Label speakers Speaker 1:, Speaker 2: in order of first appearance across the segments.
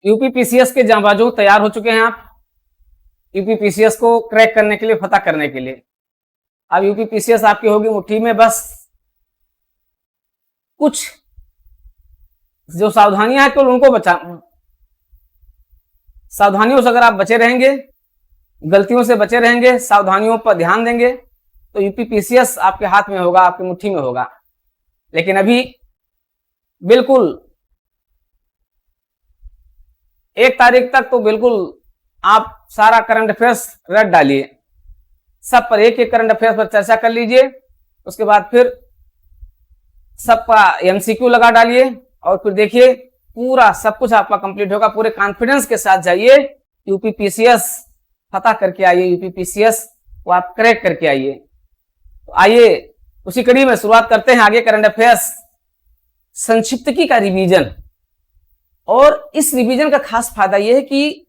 Speaker 1: UPPCS के जांबाजों तैयार हो चुके हैं आप, यूपीपीसीएस को क्रैक करने के लिए, फतह करने के लिए। अब यूपीपीसीएस आपकी होगी मुट्ठी में, बस कुछ जो सावधानियां हैं केवल उनको बचा, सावधानियों से अगर आप बचे रहेंगे, गलतियों से बचे रहेंगे, सावधानियों पर ध्यान देंगे, तो यूपीपीसीएस आपके हाथ में होगा, आपकी मुट्ठी में होगा। लेकिन अभी बिल्कुल 1 तारीख तक तो बिल्कुल आप सारा करंट अफेयर्स रट डालिए, सब पर एक करंट अफेयर्स पर चर्चा कर लीजिए, उसके बाद फिर सबका एमसीक्यू लगा डालिए और फिर देखिए पूरा सब कुछ आपका कंप्लीट होगा। पूरे कॉन्फिडेंस के साथ जाइए, यूपीपीसीएस फतह करके आइए, यूपीपीसीएस को आप क्रैक करके आइए। तो आइए उसी कड़ी में शुरुआत करते हैं आगे करंट अफेयर्स संक्षिप्तकी का रिवीजन। और इस रिवीजन का खास फायदा यह है कि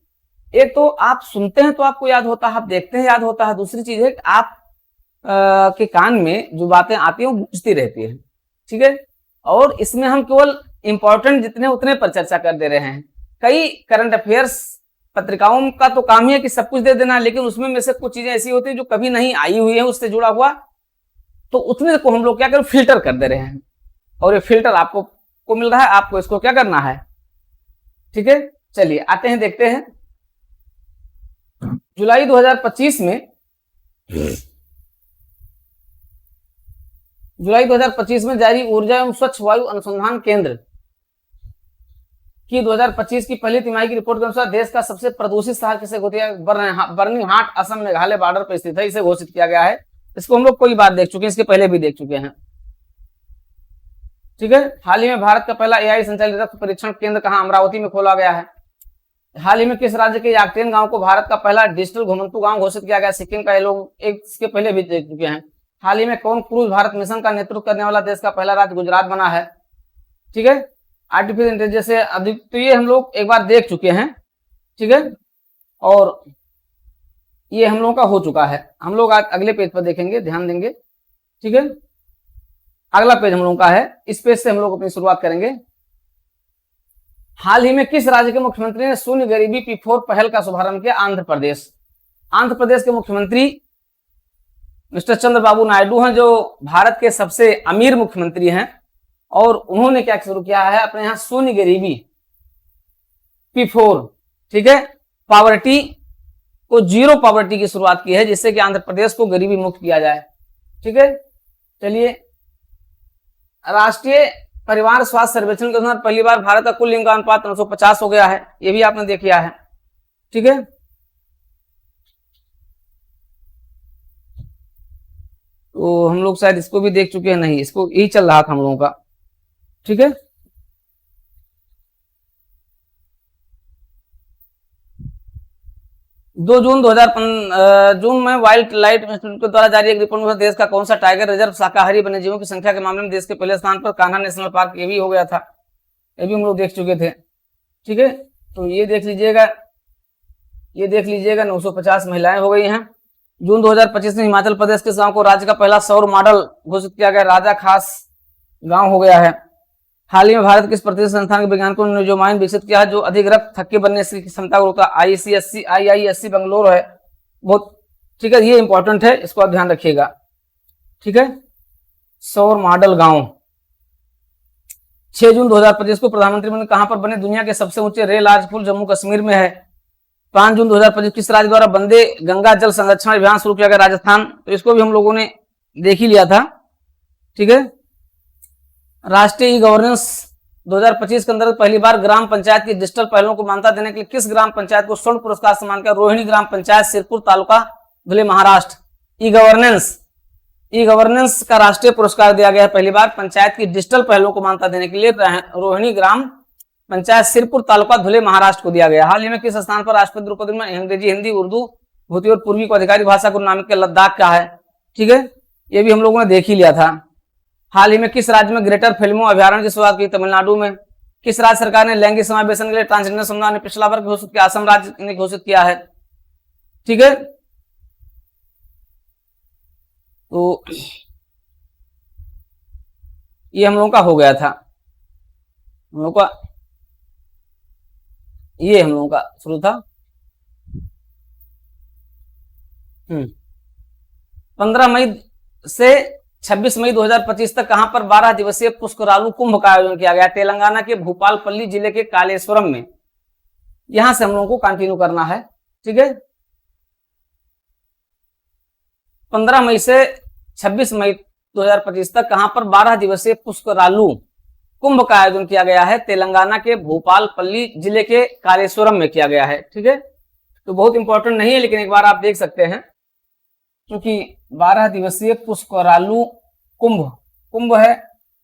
Speaker 1: एक तो आप सुनते हैं तो आपको याद होता है, आप देखते हैं याद होता है, दूसरी चीज है कि आप के कान में जो बातें आती हैं वो गूंजती रहती है, ठीक है। और इसमें हम केवल इंपॉर्टेंट जितने उतने पर चर्चा कर दे रहे हैं। कई करंट अफेयर्स पत्रिकाओं का तो काम ही है कि सब कुछ दे देना, लेकिन उसमें में से कुछ चीजें ऐसी होती है जो कभी नहीं आई हुई है उससे जुड़ा हुआ, तो उतने को हम लोग क्या करें, फिल्टर कर दे रहे हैं। और ये फिल्टर आपको को मिल रहा है, आपको इसको क्या करना है, ठीक है। चलिए आते हैं, देखते हैं जुलाई 2025 में, जुलाई 2025 में जारी ऊर्जा एवं स्वच्छ वायु अनुसंधान केंद्र की 2025 की पहली तिमाही की रिपोर्ट के अनुसार देश का सबसे प्रदूषित शहर किसे घोषित किया, बर्निहाट असम मेघालय बॉर्डर पर स्थित है, इसे घोषित किया गया है। इसको हम लोग कई बार देख चुके हैं, इसके पहले भी देख चुके हैं, ठीक है। हाल ही में भारत का पहला एआई संचालित रक्त परीक्षण केंद्र कहां, अमरावती में खोला गया है। हाल ही में किस राज्य के याकटेन गांव को भारत का पहला डिजिटल घुमंतु गांव घोषित किया गया, सिक्किम का। ये लोग एक इसके पहले भी देख चुके हैं। हाल ही में कौन क्रूज भारत मिशन का नेतृत्व करने वाला देश का पहला राज्य गुजरात बना है, ठीक है। आर्टिफिशियल इंटेलिजेंस से अद्वितीय हम लोग एक बार देख चुके हैं, ठीक है। और ये हम लोगों का हो चुका है, हम लोग आज अगले पेज पर देखेंगे, ध्यान देंगे, ठीक है। अगला पेज हम लोगों का है, इस पेज से हम लोग अपनी शुरुआत करेंगे। हाल ही में किस राज्य के मुख्यमंत्री ने शून्य गरीबी P4 पहल का शुभारंभ किया, आंध्र प्रदेश। आंध्र प्रदेश के मुख्यमंत्री मिस्टर चंद्रबाबू नायडू हैं, जो भारत के सबसे अमीर मुख्यमंत्री हैं, और उन्होंने क्या शुरू किया है अपने यहां, शून्य गरीबी P4, ठीक है। पॉवर्टी को जीरो पॉवर्टी की शुरुआत की है, जिससे कि आंध्र प्रदेश को गरीबी मुक्त किया जाए, ठीक है। चलिए, राष्ट्रीय परिवार स्वास्थ्य सर्वेक्षण के अनुसार पहली बार भारत का कुल लिंग अनुपात 950 हो गया है, ये भी आपने देख लिया है, ठीक है। तो हम लोग शायद इसको भी देख चुके हैं, नहीं इसको यही चल रहा था हम लोगों का, ठीक है। जून में वाइल्ड लाइफ इंस्टीट्यूट के द्वारा जारी एक रिपोर्ट में देश का कौन सा टाइगर रिजर्व शाकाहारी वन्यजीवों की संख्या के मामले में देश के पहले स्थान पर कान्हा नेशनल पार्क, ये भी हो गया था, ये भी हम लोग देख चुके थे, ठीक है। तो ये देख लीजिएगा, ये देख लीजिएगा 950 महिलाएं हो गई हैं। जून 2025 में हिमाचल प्रदेश के गांव को राज्य का पहला सौर मॉडल घोषित किया गया, राजा खास गांव हो गया है। हाल ही में भारत किस प्रतिष्ठित संस्थान के वैज्ञानिकों ने जो माइन विकसित किया है जो अधिक रक्त थक्के बनने की क्षमता को रोकता, IISc बंगलोर है, बहुत, ठीक है। ये इंपॉर्टेंट है, इसको आप ध्यान रखिएगा, ठीक है। सौर मॉडल गांव 6 जून 2025 को प्रधानमंत्री ने कहां पर बने दुनिया के सबसे ऊंचे रेल आर्च पुल, जम्मू कश्मीर में है। 5 जून 2025 किस राज्य द्वारा वंदे गंगा जल संरक्षण अभियान शुरू किया गया, राजस्थान। तो इसको भी हम लोगों ने देख ही लिया था, ठीक है। राष्ट्रीय ई गवर्नेंस 2025 के अंतर्गत पहली बार ग्राम पंचायत की डिजिटल पहलों को मान्यता देने के लिए किस ग्राम पंचायत को स्वर्ण पुरस्कार सम्मान किया, रोहिणी ग्राम पंचायत, सिरपुर तालुका, धुले, महाराष्ट्र। ई गवर्नेंस का राष्ट्रीय पुरस्कार दिया गया है पहली बार पंचायत की डिजिटल पहलों को मान्यता देने के लिए रोहिणी ग्राम पंचायत, सिरपुर तालुका, धुले, महाराष्ट्र को दिया गया। हाल ही में किस स्थान पर राष्ट्रपति द्रौपदी मुर्मू ने अंग्रेजी, हिंदी, उर्दू, भूती और पूर्वी को अधिकारी भाषा को नामित किया, लद्दाख का है, ठीक है। ये भी हम लोगों ने देख ही लिया था। हाल ही में किस राज्य में ग्रेटर फिल्मों अभ्यारण्य की शुरुआत की, तमिलनाडु में। किस राज्य सरकार ने लैंगिक समावेशन के लिए ट्रांसजेंडर समुदाय ने पिछला वर्ग घोषित किया, असम राज्य ने घोषित किया है, ठीक है। तो ये हम लोगों का हो गया था, हम लोगों का ये हम लोगों का शुरू था। 15 मई से 26 मई 2025 तक कहां पर 12 दिवसीय पुष्करालू कुंभ का आयोजन किया गया? तेलंगाना के भूपालपल्ली जिले के कालेश्वरम में। यहां से हम लोगों को कंटिन्यू करना है, ठीक है। 15 मई से 26 मई 2025 तक कहां पर 12 दिवसीय पुष्करालू कुंभ का आयोजन किया गया है? तेलंगाना के भूपालपल्ली जिले के कालेश्वरम में किया गया है, ठीक है। तो बहुत इंपॉर्टेंट नहीं है, लेकिन एक बार आप देख सकते हैं, क्योंकि 12 दिवसीय पुष्करालू कुंभ कुंभ है,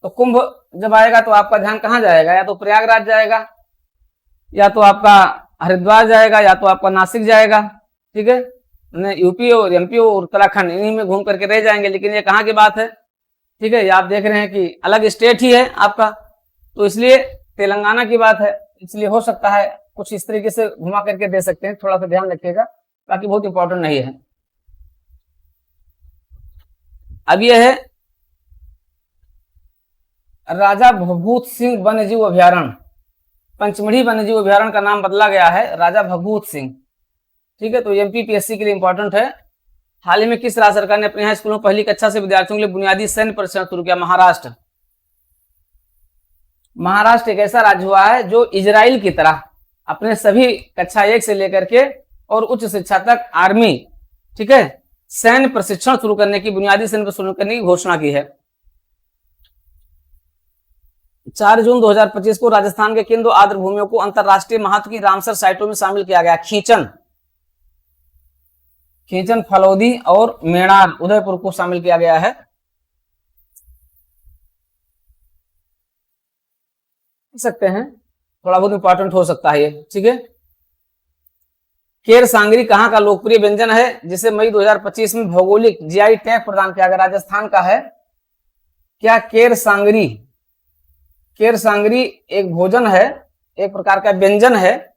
Speaker 1: तो कुंभ जब आएगा तो आपका ध्यान कहां जाएगा? या तो प्रयागराज जाएगा, या तो आपका हरिद्वार जाएगा, या तो आपका नासिक जाएगा, ठीक है। यूपी और एमपी और उत्तराखंड इन्हीं में घूम करके रह जाएंगे, लेकिन ये कहाँ की बात है, ठीक है। ये आप देख रहे हैं कि अलग स्टेट ही है आपका, तो इसलिए तेलंगाना की बात है, इसलिए हो सकता है कुछ इस तरीके से घुमा करके दे सकते हैं, थोड़ा सा ध्यान रखिएगा, बाकी बहुत इंपॉर्टेंट नहीं है। अब यह है राजा भभूत सिंह वन्यजीव अभ्यारण्य। पंचमढ़ी वन्यजीव अभ्यारण्य का नाम बदला गया है राजा भभूत सिंह, ठीक है। तो एमपीपीएससी के लिए इंपॉर्टेंट है। हाल ही में किस राज्य सरकार ने अपने यहाँ स्कूलों में पहली कक्षा से विद्यार्थियों के लिए बुनियादी सैन्य प्रशिक्षण शुरू किया? महाराष्ट्र। महाराष्ट्र एक ऐसा राज्य हुआ है जो इजराइल की तरह अपने सभी कक्षा 1 से लेकर के और उच्च शिक्षा तक आर्मी, ठीक है, सैन्य प्रशिक्षण शुरू करने की, बुनियादी सैन्य प्रशिक्षण शुरू करने की घोषणा की है। 4 जून 2025 को राजस्थान के किन 2 आर्द्र भूमियों को अंतरराष्ट्रीय महत्व की रामसर साइटों में शामिल किया गया? खींचन, फलौदी और मेणार उदयपुर को शामिल किया गया है। सकते हैं, थोड़ा बहुत इंपॉर्टेंट हो सकता है ये, ठीक है। केर सांगरी कहां का लोकप्रिय व्यंजन है जिसे मई 2025 में भौगोलिक जीआई टैग प्रदान किया गया? राजस्थान का है क्या केर सांगरी? केर सांगरी एक भोजन है, एक प्रकार का व्यंजन है,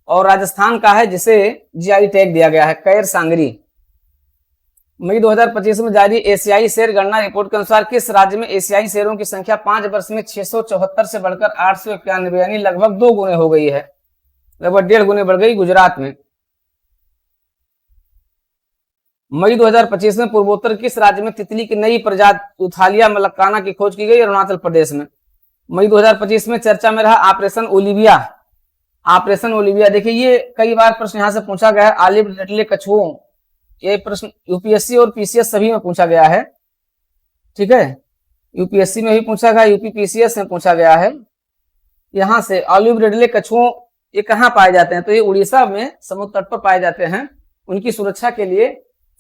Speaker 1: और राजस्थान का है जिसे जीआई टैग दिया गया है, कैर सांगरी। मई 2025 में जारी एशियाई शेर गणना रिपोर्ट के अनुसार किस राज्य में एशियाई शेरों की संख्या 5 वर्ष में 674 से बढ़कर 891 यानी लगभग 2 गुने हो गई है, लगभग 1.5 गुने बढ़ गई? गुजरात में। मई 2025 में पूर्वोत्तर किस राज्य में तितली की नई प्रजाति उथालिया मलक्काना की खोज की गई? अरुणाचल प्रदेश में। मई 2025 में चर्चा में रहा ऑपरेशन ओलिविया। ऑपरेशन ओलिविया, देखिए ये कई बार प्रश्न यहां से पूछा गया है, ऑलिव रिडले कछुओं, ये प्रश्न यूपीएससी और पीसीएस सभी में पूछा गया है, ठीक है। यूपीएससी में भी पूछा गया, यूपी पीसीएस में पूछा गया है। यहां से ऑलिव रिडले कछुओं ये कहाँ पाए जाते हैं? तो ये उड़ीसा में समुद्र तट पर पाए जाते हैं। उनकी सुरक्षा के लिए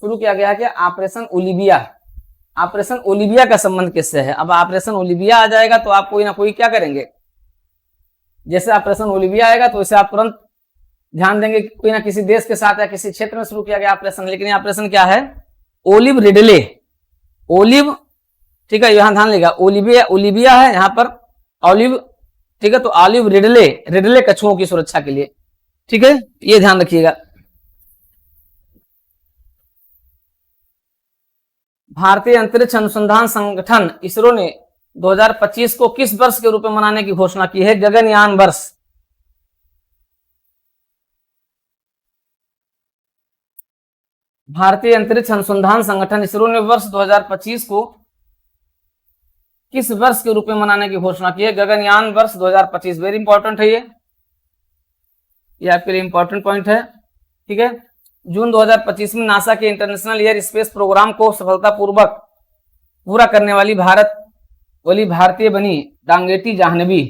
Speaker 1: शुरू किया गया कि ऑपरेशन ओलिविया। ऑपरेशन ओलिविया का संबंध किससे है? अब ऑपरेशन ओलिविया आ जाएगा तो आप कोई ना कोई क्या करेंगे, जैसे ऑपरेशन ओलिविया आएगा तो इसे आप तुरंत ध्यान देंगे कोई ना किसी देश के साथ या किसी क्षेत्र में शुरू किया गया ऑपरेशन। लेकिन ये ऑपरेशन क्या है? ओलिव रिडले, ओलिव, ठीक है, यहां ध्यान लेगा, ओलिविया, ओलिविया है यहां पर ऑलिव, ठीक है। तो ऑलिव रिडले, रिडले कछुओं की सुरक्षा के लिए, ठीक है, ये ध्यान रखिएगा। भारतीय अंतरिक्ष अनुसंधान संगठन इसरो ने 2025 को किस वर्ष के रूप में मनाने की घोषणा की है? गगनयान वर्ष। भारतीय अंतरिक्ष अनुसंधान संगठन इसरो ने वर्ष 2025 को किस वर्ष के रूप में मनाने की घोषणा की है? गगनयान वर्ष 2025। वेरी इंपॉर्टेंट है ये आपके लिए इंपॉर्टेंट पॉइंट है, ठीक है। जून 2025 में नासा के इंटरनेशनल एयर स्पेस प्रोग्राम को सफलतापूर्वक पूरा करने वाली भारतीय बनी डांगेटी जाह्नवी।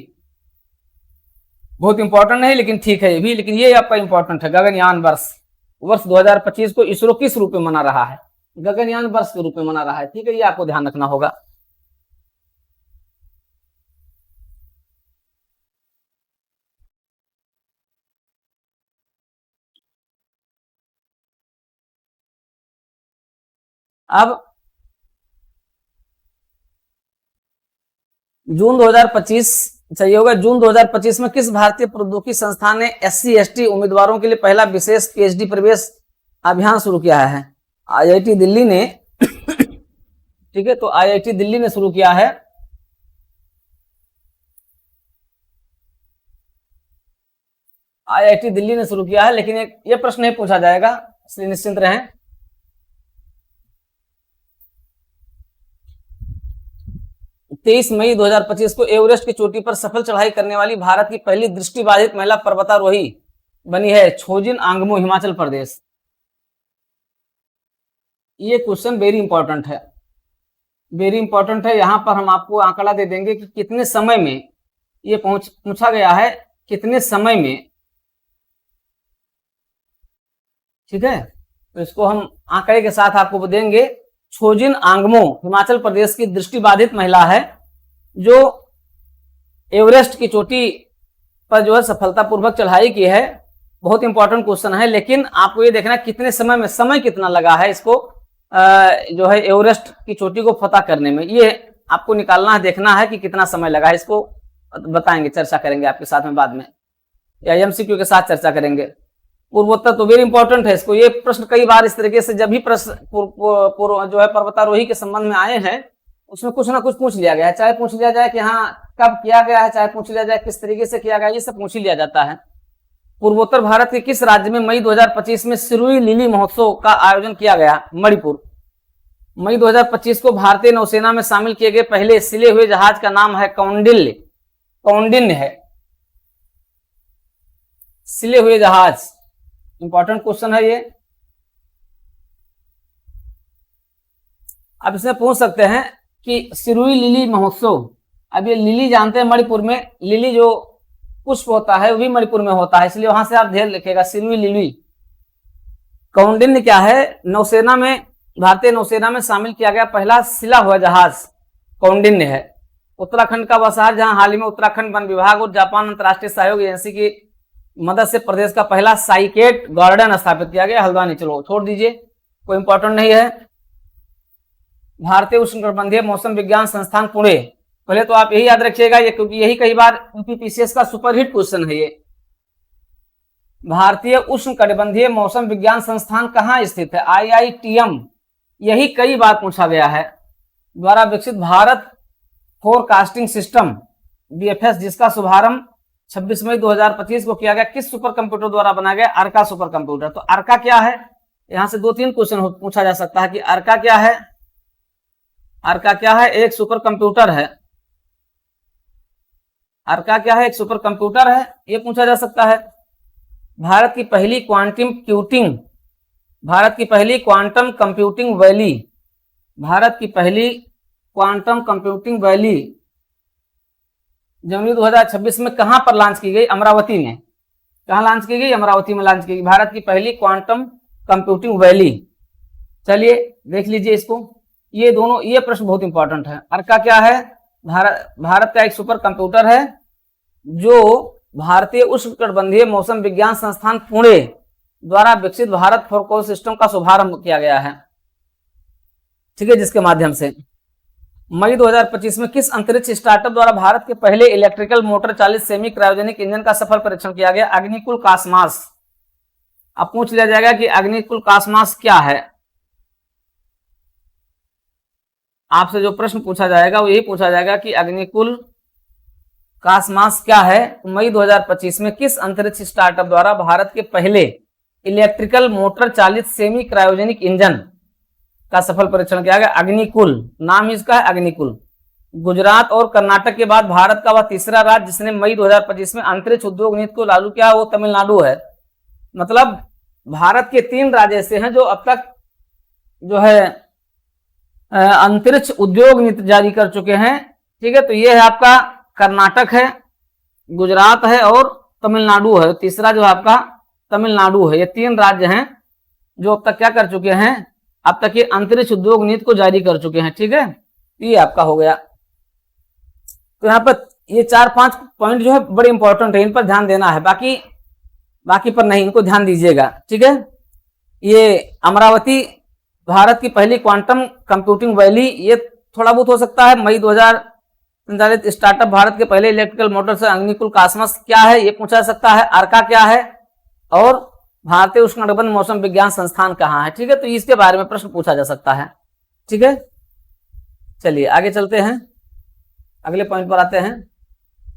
Speaker 1: बहुत इंपॉर्टेंट नहीं लेकिन ठीक है ये भी, लेकिन ये आपका इंपॉर्टेंट है। गगनयान वर्ष 2025 को इसरो किस रूप में मना रहा है? गगनयान वर्ष के रूप में मना रहा है, ठीक है, ये आपको ध्यान रखना होगा। अब जून 2025 चाहिए होगा। जून 2025 में किस भारतीय प्रौद्योगिकी संस्थान ने SC/ST उम्मीदवारों के लिए पहला विशेष PhD प्रवेश अभियान शुरू किया है? IIT दिल्ली ने, ठीक है, तो IIT दिल्ली ने शुरू किया है। IIT दिल्ली ने शुरू किया है, लेकिन ये प्रश्न नहीं पूछा जाएगा, इसलिए निश्चिंत रहें। तेईस मई 2025 को एवरेस्ट की चोटी पर सफल चढ़ाई करने वाली भारत की पहली दृष्टिबाधित महिला पर्वतारोही बनी है छोजिन आंगमो, हिमाचल प्रदेश। ये क्वेश्चन वेरी इंपॉर्टेंट है, वेरी इंपॉर्टेंट है। यहां पर हम आपको आंकड़ा दे देंगे कि कितने समय में ये पूछा गया है, कितने समय में, ठीक है। तो इसको हम आंकड़े के साथ आपको देंगे। छोजिन आंगमो हिमाचल प्रदेश की दृष्टिबाधित महिला है जो एवरेस्ट की चोटी पर जो है सफलतापूर्वक चढ़ाई की है। बहुत इंपॉर्टेंट क्वेश्चन है, लेकिन आपको ये देखना कितने समय में, समय कितना लगा है इसको जो है एवरेस्ट की चोटी को फतह करने में, ये आपको निकालना है, देखना है कि कितना समय लगा है। इसको बताएंगे, चर्चा करेंगे आपके साथ में बाद में, या MCQ के साथ चर्चा करेंगे। पूर्वोत्तर तो वेरी इंपॉर्टेंट है, इसको ये प्रश्न कई बार इस तरीके से जब भी प्रश्न जो है पर्वतारोही के संबंध में आए हैं उसमें कुछ ना कुछ पूछ लिया गया है। चाहे पूछ लिया जाए कि हाँ कब किया गया है, चाहे पूछ लिया जाए किस तरीके से किया गया, ये सब पूछ लिया जाता है। पूर्वोत्तर भारत के किस राज्य में मई 2025 में सिरुई लिली महोत्सव का आयोजन किया गया? मणिपुर। मई 2025 को भारतीय नौसेना में शामिल किए गए पहले सिले हुए जहाज का नाम है कौंडिन्य। कौंडिन्य है सिले हुए जहाज, इंपॉर्टेंट क्वेश्चन है ये। अब इसमें पूछ सकते हैं कि सिरुई लिली महोत्सव, अब ये लिली जानते हैं मणिपुर में, लिली जो पुष्प होता है वो भी मणिपुर में होता है, इसलिए वहां से आप ध्यान लिखेगा सिरुई लिली। कौंडिन्य क्या है? नौसेना में, भारतीय नौसेना में शामिल किया गया पहला सिला हुआ जहाज कौंडिन्य है। उत्तराखंड का वसाहत, जहां हाल ही में उत्तराखंड वन विभाग और जापान अंतर्राष्ट्रीय सहयोग एजेंसी की मदद से प्रदेश का पहला साइकेट गार्डन स्थापित किया गया हल्द्वानी। चलो छोड़ दीजिए, कोई इंपॉर्टेंट नहीं है। भारतीय उष्णकटिबंधीय मौसम विज्ञान संस्थान पुणे, पहले तो आप यही याद रखिएगा ये, क्योंकि यही कई बार UPPCS का सुपरहिट क्वेश्चन है ये। भारतीय उष्णकटिबंधीय मौसम विज्ञान संस्थान कहाँ स्थित है? IITM, यही कई बार पूछा गया है। द्वारा विकसित भारत फोरकास्टिंग सिस्टम BFS, जिसका शुभारंभ 26 मई 2025 को किया गया, किस सुपर कंप्यूटर द्वारा बनाया गया? अर्का सुपर कंप्यूटर। तो अर्का क्या है? यहां से 2-3 क्वेश्चन पूछा जा सकता है कि अर्का क्या है। अर्का क्या है? एक सुपर कंप्यूटर है। अर्का क्या है? एक सुपर कंप्यूटर है, ये पूछा जा सकता है। भारत की पहली क्वांटम कंप्यूटिंग, भारत की पहली क्वांटम कंप्यूटिंग वैली, भारत की पहली क्वांटम कंप्यूटिंग वैली जनवरी 2026 में कहां पर लॉन्च की गई? अमरावती में। कहां लॉन्च की गई? अमरावती में लॉन्च की गई भारत की पहली क्वांटम कंप्यूटिंग वैली। चलिए देख लीजिए इसको, ये दोनों, ये प्रश्न बहुत इंपॉर्टेंट है। अर्का क्या है? भारत का एक सुपर कंप्यूटर है जो भारतीय उष्णकटिबंधीय मौसम विज्ञान संस्थान पुणे द्वारा विकसित भारत फोरकास्ट सिस्टम का शुभारंभ किया गया है, ठीक है, जिसके माध्यम से मई 2025 में किस अंतरिक्ष स्टार्टअप द्वारा भारत के पहले इलेक्ट्रिकल मोटर चालित सेमी क्रायोजेनिक इंजन का सफल परीक्षण किया गया? अग्निकुल कासमास। अब पूछ लिया जाएगा कि अग्निकुल कासमास क्या है। आपसे जो प्रश्न पूछा जाएगा वो यही पूछा जाएगा कि अग्निकुल कासमास क्या है। मई 2025 में किस अंतरिक्ष स्टार्टअप द्वारा भारत के पहले इलेक्ट्रिकल मोटर चालित सेमी क्रायोजेनिक इंजन का सफल परीक्षण किया गया? अग्निकुल, नाम ही इसका है अग्निकुल। गुजरात और कर्नाटक के बाद भारत का वह तीसरा राज्य जिसने मई 2025 में अंतरिक्ष उद्योग नीति को लागू किया, वो तमिलनाडु है। मतलब भारत के 3 राज्य ऐसे हैं जो अब तक जो है अंतरिक्ष उद्योग नीति जारी कर चुके हैं, ठीक है। तो ये है आपका कर्नाटक है, गुजरात है और तमिलनाडु है। तीसरा जो आपका तमिलनाडु है। ये 3 राज्य हैं जो अब तक क्या कर चुके हैं, अब तक ये अंतरिक्ष उद्योग नीति को जारी कर चुके हैं, ठीक है। ये आपका हो गया। तो यहाँ पर ये 4-5 पॉइंट जो है बड़े इंपॉर्टेंट है, इन पर ध्यान देना है, बाकी पर नहीं, इनको ध्यान दीजिएगा, ठीक है। ये अमरावती भारत की पहली क्वांटम कंप्यूटिंग वैली, ये थोड़ा बहुत हो सकता है। मई 2045 स्टार्टअप भारत के पहले इलेक्ट्रिकल मोटर से अग्निकुल कासमास क्या है, ये पूछा जा सकता है। अर्का क्या है और भारतीय उष्णकटिबंधीय मौसम विज्ञान संस्थान कहाँ है, ठीक है। तो इसके बारे में प्रश्न पूछा जा सकता है, ठीक है। चलिए आगे चलते हैं, अगले पॉइंट पर आते हैं।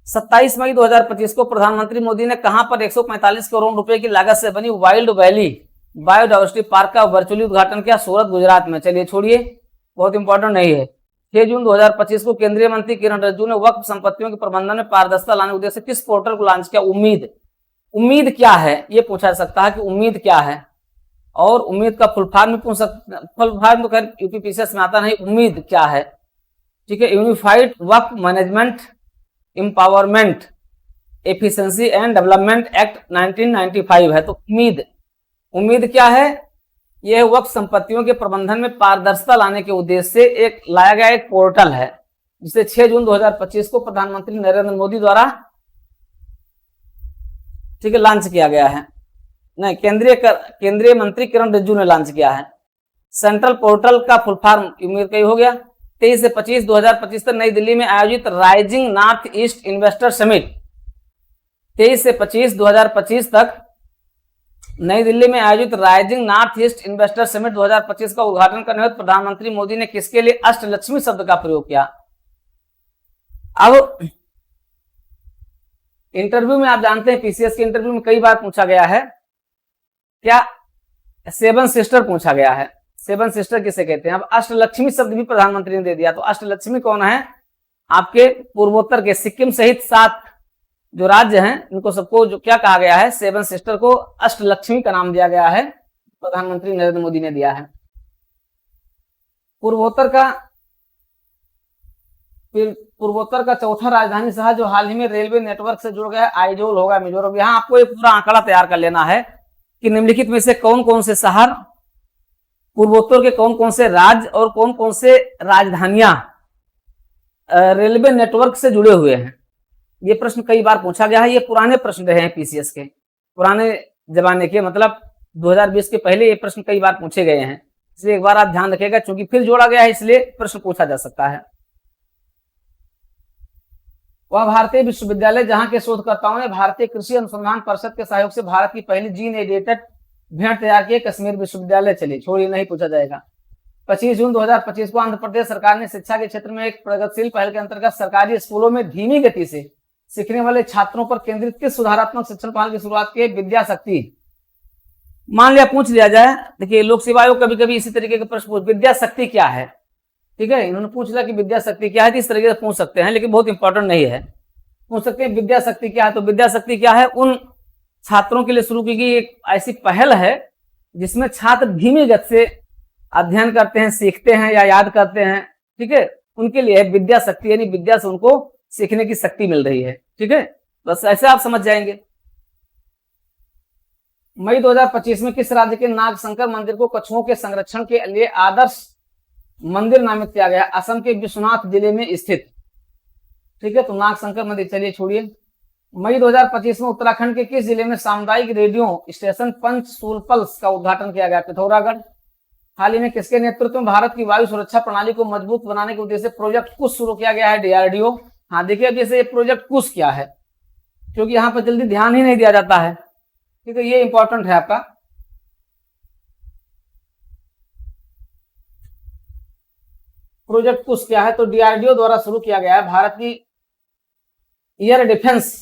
Speaker 1: 27 मई 2025 को प्रधानमंत्री मोदी ने कहां पर 145 करोड़ रुपए की लागत से बनी वाइल्ड वैली बायोडाइवर्सिटी पार्क का वर्चुअली उद्घाटन किया? सूरत, गुजरात में। चलिए छोड़िए, बहुत इंपॉर्टेंट नहीं है। 6 जून 2025 को केंद्रीय मंत्री किरण रिजिजू ने वक्फ संपत्तियों के प्रबंधन में पारदर्शिता लाने के उद्देश्य से किस पोर्टल को लॉन्च किया? उम्मीद। उम्मीद क्या है ये पूछा जा सकता है कि उम्मीद क्या है, और उम्मीद का फुल फॉर्म भी पूछ सकते, फुल फॉर्म तो खैर यूपीपीसीएस में आता नहीं, उम्मीद क्या है? ठीक है, unified Waqf management empowerment efficiency and development act 1995 है। तो उम्मीद क्या है? यह वक्फ संपत्तियों के प्रबंधन में पारदर्शिता लाने के उद्देश्य से एक लाया गया एक पोर्टल है, जिसे 6 जून 2025 को प्रधानमंत्री नरेंद्र मोदी द्वारा ठीक है लॉन्च किया गया है। नहीं, केंद्रीय मंत्री किरण रिजिजू ने लॉन्च किया है। सेंट्रल पोर्टल का फुल फॉर्म उम्मीद का ही हो गया। 23 से 25 2025 तक नई दिल्ली में आयोजित rising north east investor summit, 23 से 25 2025 तक नई दिल्ली में आयोजित rising north east investor summit 2025 का उद्घाटन करने हेतु प्रधानमंत्री मोदी ने किसके लिए अष्टलक्ष्मी शब्द का प्रयोग किया? अब इंटरव्यू में आप जानते हैं, पीसीएस के इंटरव्यू में कई बार पूछा गया है, क्या 7 सिस्टर पूछा गया है। 7 सिस्टर किसे कहते हैं? अब अष्टलक्ष्मी शब्द भी प्रधानमंत्री ने दे दिया। तो अष्टलक्ष्मी कौन है? आपके पूर्वोत्तर के सिक्किम सहित 7 जो राज्य हैं, इनको सबको जो क्या कहा गया है, 7 सिस्टर को अष्टलक्ष्मी का नाम दिया गया है, प्रधानमंत्री नरेंद्र मोदी ने दिया है। पूर्वोत्तर का चौथा राजधानी शहर जो हाल ही में रेलवे नेटवर्क से जुड़ गया है, आइजोल होगा, मिजोरम। यहाँ आपको एक पूरा आंकड़ा तैयार कर लेना है कि निम्नलिखित में से कौन कौन से शहर, पूर्वोत्तर के कौन कौन से राज्य और कौन कौन से राजधानियां रेलवे नेटवर्क से जुड़े हुए हैं। ये प्रश्न कई बार पूछा गया है। ये पुराने प्रश्न रहे हैं पीसीएस के, पुराने जमाने के, मतलब 2020 के पहले ये प्रश्न कई बार पूछे गए हैं, इसलिए एक बार आप ध्यान रखिएगा, क्योंकि फिर जोड़ा गया है इसलिए प्रश्न पूछा जा सकता है। वह भारतीय विश्वविद्यालय जहां के शोधकर्ताओं ने भारतीय कृषि अनुसंधान परिषद के सहयोग से भारत की पहली जीन एडिटेड भेड़ तैयार की, कश्मीर विश्वविद्यालय। चलिए छोड़िए, नहीं पूछा जाएगा। 25 जून 2025 को आंध्र प्रदेश सरकार ने शिक्षा के क्षेत्र में एक प्रगतिशील पहल के अंतर्गत सरकारी स्कूलों में धीमी गति से सीखने वाले छात्रों पर केंद्रित किस सुधारात्मक शिक्षण पहल की शुरुआत की? विद्या शक्ति। मान लिया पूछ लिया जाए, देखिए लोक सेवा आयोग कभी कभी इसी तरीके के प्रश्न पूछ, विद्या शक्ति क्या है, ठीक है, इन्होंने पूछ लिया कि विद्या शक्ति क्या है, तो इस तरीके से पूछ सकते हैं, लेकिन बहुत इंपॉर्टेंट नहीं है। पूछ सकते हैं विद्या शक्ति क्या है, तो विद्या शक्ति क्या है? उन छात्रों के लिए शुरू की गई एक ऐसी पहल है जिसमें छात्र धीमी गति से अध्ययन करते हैं, सीखते हैं या याद करते हैं, ठीक है, उनके लिए विद्या शक्ति, यानी विद्या से उनको सीखने की शक्ति मिल रही है, ठीक है, बस ऐसे आप समझ जाएंगे। मई 2025 में किस राज्य के नागशंकर मंदिर को कछुओं के संरक्षण के लिए आदर्श मंदिर नामित किया गया? असम के विश्वनाथ जिले में स्थित, ठीक है, तो नागशंकर मंदिर। चलिए छोड़िए। मई 2025 में उत्तराखंड के किस जिले में सामुदायिक रेडियो स्टेशन पंचसूलपल्स का उद्घाटन किया गया? पिथौरागढ़। हाल ही में किसके नेतृत्व में भारत की वायु सुरक्षा प्रणाली को मजबूत बनाने के उद्देश्य से प्रोजेक्ट कुश शुरू किया गया है? डीआरडीओ। हाँ देखिए, अब जैसे ये प्रोजेक्ट कुश क्या है, क्योंकि यहाँ पर जल्दी ध्यान ही नहीं दिया जाता है, ठीक है, ये इंपॉर्टेंट है आपका। प्रोजेक्ट कुश क्या है? तो डीआरडीओ द्वारा शुरू किया गया है। भारत की एयर डिफेंस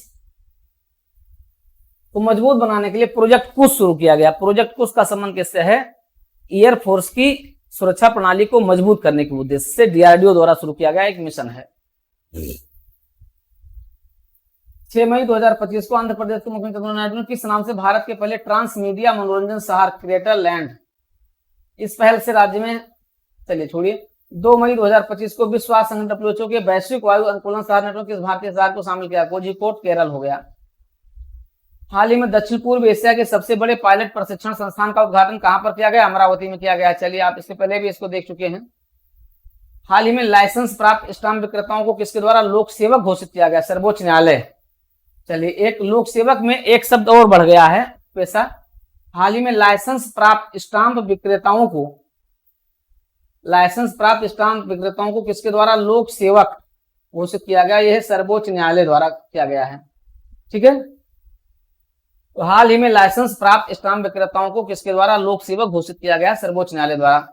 Speaker 1: को मजबूत बनाने के लिए प्रोजेक्ट कुश शुरू किया गया। प्रोजेक्ट कुश का संबंध किससे है? एयर फोर्स की सुरक्षा प्रणाली को मजबूत करने के उद्देश्य से डीआरडीओ द्वारा शुरू किया गया एक मिशन है। 6 मई 2025 को आंध्र प्रदेश के मुख्यमंत्री चंद्रबाबू नायडू ने किस नाम से भारत के पहले ट्रांस मीडिया मनोरंजन शहर क्रिएटर लैंड, इस पहल से राज्य में, चलिए छोड़िए। 2 मई 2025 को विश्व स्वास्थ्य संगठन डब्ल्यूएचओ के वैश्विक वायु अनुकूलन शहर नेटवर्क किस भारतीय शहर को शामिल किया? कोझिकोड, केरल हो गया। हाल ही में दक्षिण पूर्व एशिया के सबसे बड़े पायलट प्रशिक्षण संस्थान का उद्घाटन कहां पर किया गया? अमरावती में किया गया। चलिए, आप इसके पहले भी इसको देख चुके हैं। हाल ही में लाइसेंस प्राप्त स्टाम्प विक्रेताओं को किसके द्वारा लोक सेवक घोषित किया गया? सर्वोच्च न्यायालय। चलिए, एक लोक सेवक में एक शब्द और बढ़ गया है, पैसा। हाल ही में लाइसेंस प्राप्त स्टाम्प विक्रेताओं को, लाइसेंस प्राप्त स्टाम्प विक्रेताओं को किसके द्वारा लोक सेवक घोषित किया गया? यह सर्वोच्च न्यायालय द्वारा किया गया है, ठीक है। तो हाल ही में लाइसेंस प्राप्त स्टाम्प विक्रेताओं को किसके द्वारा लोक सेवक घोषित किया गया? सर्वोच्च न्यायालय द्वारा।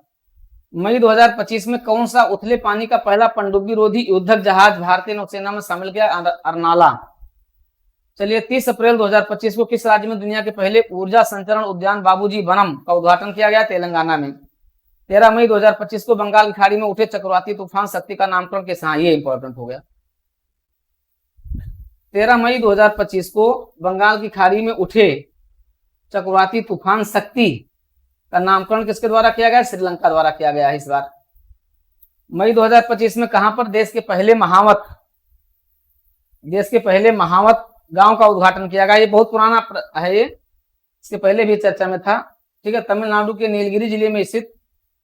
Speaker 1: मई 2025 में कौन सा उथले पानी का पहला पनडुब्बी रोधी युद्धक जहाज भारतीय नौसेना में शामिल किया? अरनाला। चलिए 30 अप्रैल 2025 को किस राज्य में दुनिया के पहले ऊर्जा संचरण उद्यान बाबूजी वनम का उद्घाटन किया गया? तेलंगाना में। 13 मई 2025 को बंगाल की खाड़ी में उठे चक्रवाती तूफान शक्ति का नामकरण किस? हाँ, ये इंपॉर्टेंट हो गया। 13 मई 2025 को बंगाल की खाड़ी में उठे चक्रवाती तूफान शक्ति का नामकरण किसके द्वारा किया गया? श्रीलंका द्वारा किया गया है इस बार। मई 2025 में कहां पर देश के पहले महावत गांव का उद्घाटन किया गया? ये बहुत पुराना है, ये इसके पहले भी चर्चा में था। ठीक है, तमिलनाडु के नीलगिरी जिले में स्थित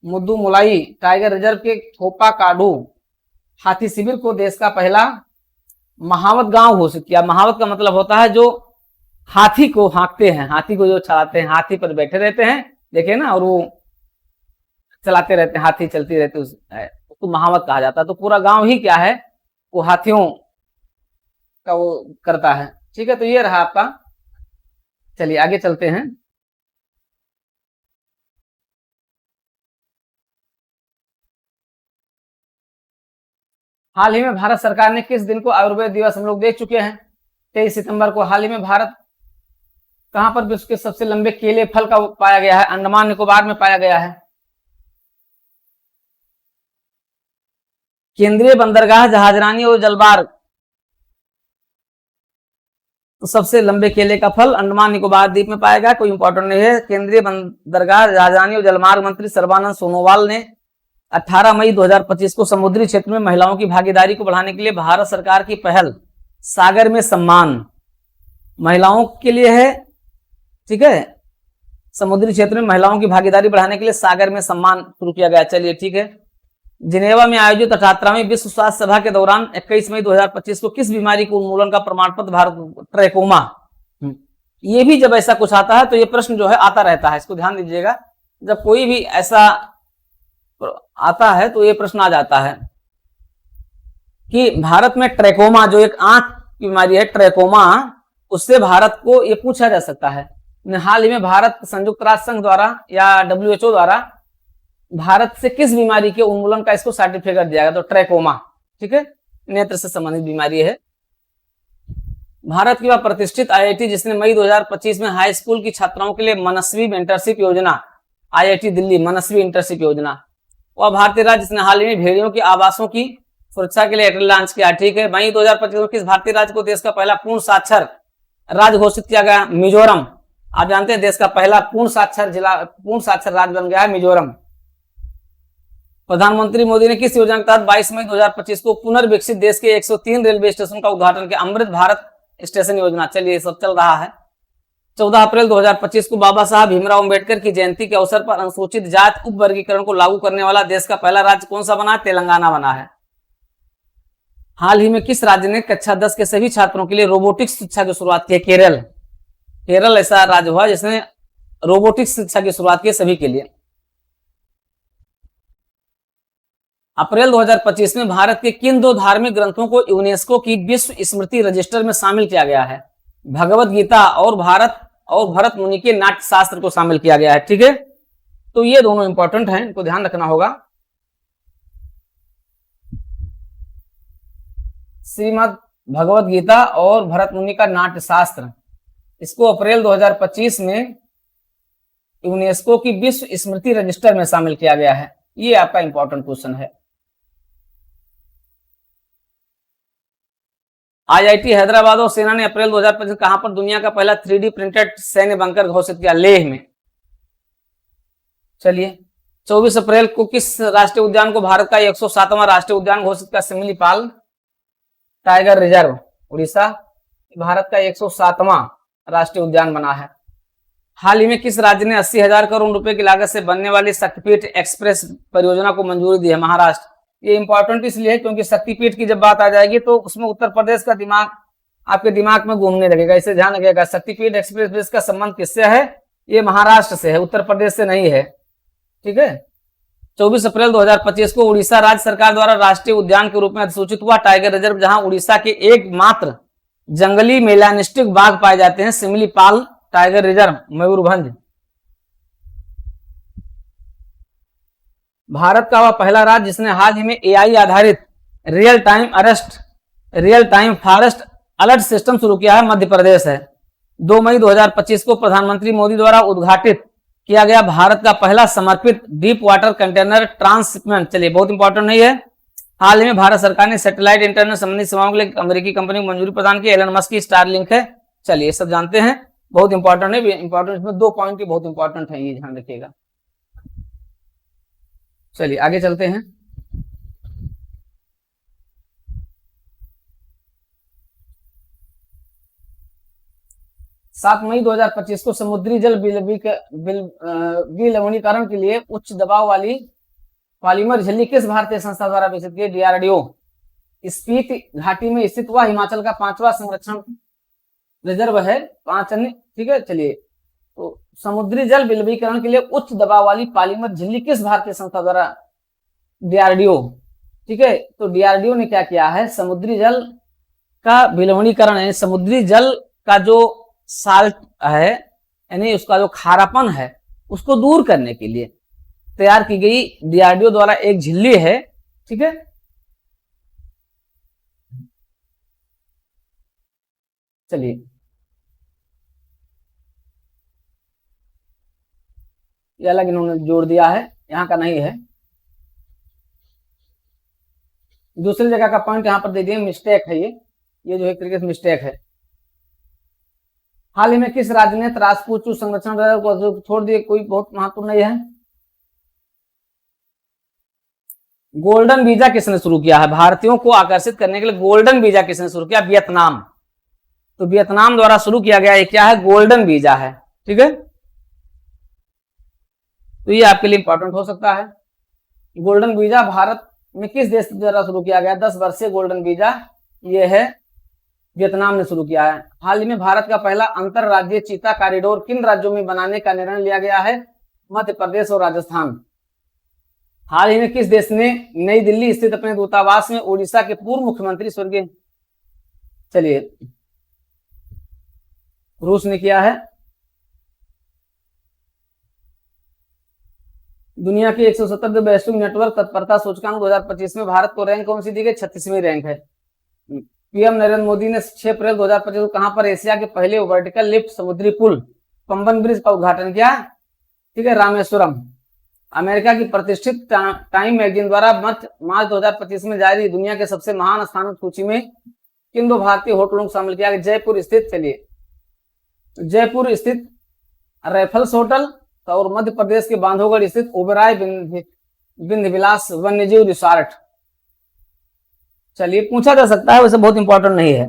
Speaker 1: मुद्दुमुलाई टाइगर रिजर्व के थोपाकाडू हाथी शिविर को देश का पहला महावत गांव घोषित किया। महावत का मतलब होता है जो हाथी को हाँकते हैं, हाथी को जो चलाते हैं, हाथी पर बैठे रहते हैं, देखे ना, और वो चलाते रहते हैं, हाथी चलती रहती है, उसको महावत कहा जाता है। तो पूरा गांव ही क्या है, वो हाथियों का वो करता है। ठीक है, तो ये रहा आपका। चलिए आगे चलते हैं। हाल ही में भारत सरकार ने किस दिन को आयुर्वेद दिवस, हम लोग देख चुके हैं, 23 सितंबर को। हाल ही में भारत कहां पर विश्व के सबसे लंबे केले फल का पाया गया है? अंडमान निकोबार में पाया गया है। केंद्रीय बंदरगाह जहाजरानी और जलमार्ग, तो सबसे लंबे केले का फल अंडमान निकोबार द्वीप में पाया गया, कोई इंपॉर्टेंट नहीं है। केंद्रीय बंदरगाह जहाजरानी और जलमार्ग मंत्री सर्बानंद सोनोवाल ने 18 मई 2025 को समुद्री क्षेत्र में महिलाओं की भागीदारी को बढ़ाने के लिए भारत सरकार की पहल सागर में सम्मान महिलाओं के लिए है। ठीक है, समुद्री क्षेत्र में महिलाओं की भागीदारी बढ़ाने के लिए सागर में सम्मान शुरू किया गया। चलिए ठीक है। जिनेवा में आयोजित 78वें विश्व स्वास्थ्य सभा के दौरान 21 मई 2025 को किस बीमारी के उन्मूलन का प्रमाण पत्र भारत? ट्रैकोमा। ये भी जब ऐसा कुछ आता है तो ये प्रश्न जो है आता रहता है, इसको ध्यान दीजिएगा। जब कोई भी ऐसा आता है तो ये प्रश्न आ जाता है कि भारत में ट्रैकोमा जो एक आंख की बीमारी है, ट्रैकोमा, उससे भारत को ये पूछा जा सकता है। हाल ही में भारत संयुक्त राष्ट्र संघ द्वारा या WHO द्वारा भारत से किस बीमारी के उन्मूलन का इसको सर्टिफिकेट दिया गया? तो ट्रैकोमा। ठीक है, नेत्र से संबंधित बीमारी है। भारत की वह प्रतिष्ठित IIT जिसने मई 2025 में हाई स्कूल की छात्राओं के लिए मनस्वी इंटर्नशिप योजना, IIT दिल्ली मनस्वी इंटर्नशिप योजना, वह भारतीय राज्य जिसने हाल ही में भेड़ियों के आवासों की सुरक्षा के लिए लॉन्च किया। ठीक है, मई 2025 में किस भारतीय राज्य को देश का पहला पूर्ण साक्षर राज्य घोषित किया गया? मिजोरम। आप जानते हैं देश का पहला पूर्ण साक्षर राज्य बन गया है मिजोरम। प्रधानमंत्री मोदी ने किस योजना के तहत 22 मई 2025 को पुनर्विकसित देश के 103 रेलवे स्टेशन का उद्घाटन किया? अमृत भारत स्टेशन योजना। चलिए सब चल रहा है। 14 अप्रैल 2025 को बाबा साहब भीमराव अंबेडकर की जयंती के अवसर पर अनुसूचित जाति उप वर्गीकरण को लागू करने वाला देश का पहला राज्य कौन सा बना है? तेलंगाना बना है। हाल ही में किस राज्य ने कक्षा 10 के सभी छात्रों के लिए रोबोटिक्स शिक्षा की शुरुआत की? केरल। केरल ऐसा राज्य हुआ जिसने रोबोटिक्स शिक्षा की शुरुआत की सभी के लिए। अप्रैल 2025 में भारत के किन दो धार्मिक ग्रंथों को यूनेस्को की विश्व स्मृति रजिस्टर में शामिल किया गया है? भगवत गीता और भरत मुनि के नाट्य शास्त्र को शामिल किया गया है। ठीक है, तो ये दोनों इंपॉर्टेंट हैं, इनको ध्यान रखना होगा। श्रीमद् भगवत गीता और भरत मुनि का नाट्य शास्त्र, इसको अप्रैल 2025 में यूनेस्को की विश्व स्मृति रजिस्टर में शामिल किया गया है। ये आपका इंपॉर्टेंट क्वेश्चन है। IIT हैदराबाद और सेना ने अप्रैल 2025 कहां पर दुनिया का पहला 3D प्रिंटेड सैन्य बंकर घोषित किया? लेह में। चलिए 24 अप्रैल को किस राष्ट्रीय उद्यान को भारत का 107वां राष्ट्रीय उद्यान घोषित किया? सिमलीपाल टाइगर रिजर्व, उड़ीसा, भारत का 107वां राष्ट्रीय उद्यान बना है। हाल ही में किस राज्य ने 80,000 करोड़ रुपए की लागत से बनने वाली शक्तिपीठ एक्सप्रेस परियोजना को मंजूरी दी है? महाराष्ट्र। ये इंपॉर्टेंट इसलिए है क्योंकि शक्तिपीठ की जब बात आ जाएगी तो उसमें उत्तर प्रदेश का दिमाग आपके दिमाग में घूमने लगेगा, इसे ध्यान रखिएगा। शक्तिपीठ एक्सप्रेस का संबंध किससे है? ये महाराष्ट्र से है, उत्तर प्रदेश से नहीं है। ठीक है, 24 अप्रैल 2025 को उड़ीसा राज्य सरकार द्वारा राष्ट्रीय उद्यान के रूप में अधिसूचित हुआ टाइगर रिजर्व, जहां उड़ीसा के एकमात्र जंगली मेलानिस्टिक बाघ पाए जाते हैं, सिमलीपाल टाइगर रिजर्व, मयूरभंज। भारत का वह पहला राज्य जिसने हाल ही में एआई आधारित real time forest alert system शुरू किया है, मध्य प्रदेश है। 2 मई 2025 को प्रधानमंत्री मोदी द्वारा उद्घाटित किया गया भारत का पहला समर्पित डीप वाटर कंटेनर ट्रांसशिपमेंट। चलिए, बहुत इंपॉर्टेंट नहीं है। हाल ही में भारत सरकार ने सैटेलाइट इंटरनेट संबंधी सेवाओं के लिए अमेरिकी कंपनी को मंजूरी प्रदान की, एलन मस्क की स्टारलिंक है। चलिए, सब जानते हैं, बहुत इंपॉर्टेंट है। इंपॉर्टेंट इसमें 2 पॉइंट ही बहुत इंपॉर्टेंट है, ये ध्यान रखिएगा। चलिए आगे चलते हैं। सात मई 2025 को समुद्री जल विलवणीकरण के लिए उच्च दबाव वाली पॉलीमर झिल्ली किस भारतीय संस्था द्वारा विकसित की? डीआरडीओ। स्पीति घाटी में स्थित हुआ हिमाचल का 5वां संरक्षण रिजर्व है। 5 अन्य, ठीक है। चलिए, तो समुद्री जल विलवणीकरण के लिए उच्च दबाव वाली पॉलीमर झिल्ली किस भारतीय संस्था द्वारा? डीआरडीओ, ठीक है। तो डीआरडीओ ने क्या किया है? समुद्री जल का विलवणीकरण है, समुद्री जल का जो साल्ट है, यानी उसका जो खारापन है, उसको दूर करने के लिए तैयार की गई डीआरडीओ द्वारा एक झिल्ली है, ठीक है। चलिए, ये अलग इन्होंने जोड़ दिया है, यहां का नहीं है। दूसरी जगह का पॉइंट यहां पर दे दिए, मिस्टेक है ये जो एक तरीके से मिस्टेक है। हाल ही में किस राज्य ने राजपूत संरक्षण को छोड़ दिए? कोई बहुत महत्वपूर्ण नहीं है। गोल्डन वीजा किसने शुरू किया है? भारतीयों को आकर्षित करने के लिए गोल्डन वीजा किसने शुरू किया? वियतनाम। तो वियतनाम द्वारा शुरू किया गया, ये क्या है? गोल्डन वीजा है, ठीक है। तो ये आपके लिए इंपॉर्टेंट हो सकता है। गोल्डन वीजा भारत में किस देश द्वारा शुरू किया गया? 10 वर्षीय गोल्डन वीजा, ये है वियतनाम ने शुरू किया है। हाल ही में भारत का पहला अंतरराज्यीय चीता कॉरिडोर किन राज्यों में बनाने का निर्णय लिया गया है? मध्य प्रदेश और राजस्थान। हाल ही में किस देश ने नई दिल्ली स्थित अपने दूतावास में ओडिशा के पूर्व मुख्यमंत्री स्वर्गीय, चलिए, रूस ने किया है। दुनिया के 170 वैश्विक नेटवर्क तत्परता सूचकांक 2025 में भारत को रैंक कौन सी दी गई? 36वीं रैंक है। पीएम नरेंद्र मोदी ने 6 अप्रैल 2025 को कहां पर एशिया के पहले वर्टिकल लिफ्ट समुद्री पुल पंबन ब्रिज का उद्घाटन किया? ठीक है, रामेश्वरम। अमेरिका की प्रतिष्ठित टाइम मैगजीन द्वारा मार्च 2025 में जारी दुनिया के सबसे महान स्थानों की सूची में किन 2 भारतीय होटलों को शामिल किया गया? जयपुर स्थित, चलिए, जयपुर स्थित रैफल्स होटल और मध्य प्रदेश के बांधवगढ़ स्थित ओबेरॉय विंध्यविलास वन्यजीव रिसोर्ट। चलिए, पूछा जा सकता है, वैसे बहुत इंपॉर्टेंट नहीं है।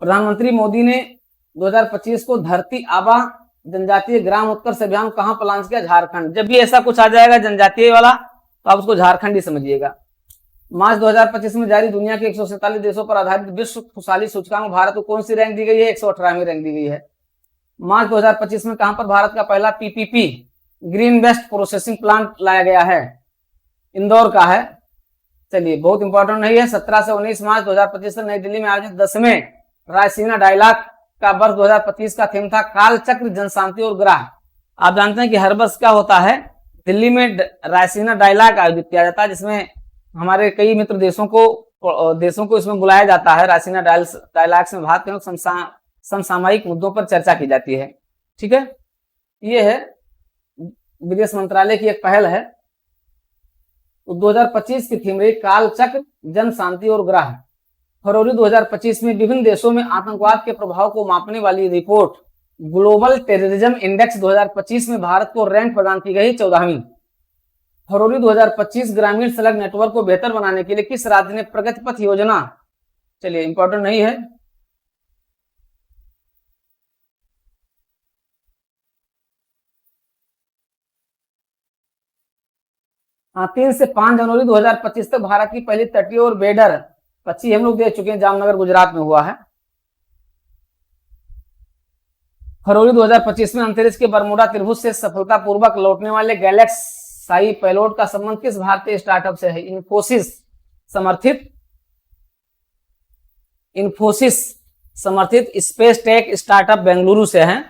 Speaker 1: प्रधानमंत्री मोदी ने 2025 को धरती आबा जनजातीय ग्राम उत्कर्ष अभियान कहां पर लॉन्च किया? झारखंड। जब भी ऐसा कुछ आ जाएगा जनजातीय वाला, तो आप उसको झारखंड ही समझिएगा। मार्च 2025 में जारी दुनिया के 147 देशों पर आधारित विश्व खुशहाली सूचकांक में भारत को कौन सी रैंक दी गई है? 118वीं रैंक दी गई है। मार्च 2025 में कहां पर भारत का पहला PPP green waste processing plant लाया गया है? इंदौर का है। चलिए, बहुत इंपॉर्टेंट नहीं है। 17 से 19 मार्च 2025 से नई दिल्ली में आयोजित 10वें रायसीना डायलॉग का वर्ष 2025 का थीम था काल चक्र, जन शांति और ग्राह। आप जानते हैं कि हर वर्ष क्या होता है, दिल्ली में रायसीना डायलॉग आयोजित किया जाता है, जिसमें हमारे कई मित्र देशों को इसमें बुलाया जाता है। रायसीना डायलॉग में भारत के समसामयिक मुद्दों पर चर्चा की जाती है, ठीक है। ये है विदेश मंत्रालय की एक पहल है। तो 2025 की थीम रही काल चक्र, जन शांति और ग्राह। फरवरी 2025 में विभिन्न देशों में आतंकवाद के प्रभाव को मापने वाली रिपोर्ट ग्लोबल टेररिज्म इंडेक्स 2025 में भारत को रैंक प्रदान की गई 14वीं। फरवरी 2025 ग्रामीण सड़क नेटवर्क को बेहतर बनाने के लिए किस राज्य ने प्रगति पथ योजना, चलिए, इंपॉर्टेंट नहीं है। हाँ, 3 से 5 जनवरी 2025 तक भारत की पहली तटीय और बेडर पक्षी हम लोग देख चुके हैं, जामनगर गुजरात में हुआ है। फरवरी 2025 में अंतरिक्ष के बरमूडा त्रिभुज से सफलतापूर्वक लौटने वाले गैलेक्साई पेलोड का संबंध किस भारतीय स्टार्टअप से है? इन्फोसिस समर्थित स्पेस टेक स्टार्टअप बेंगलुरु से है,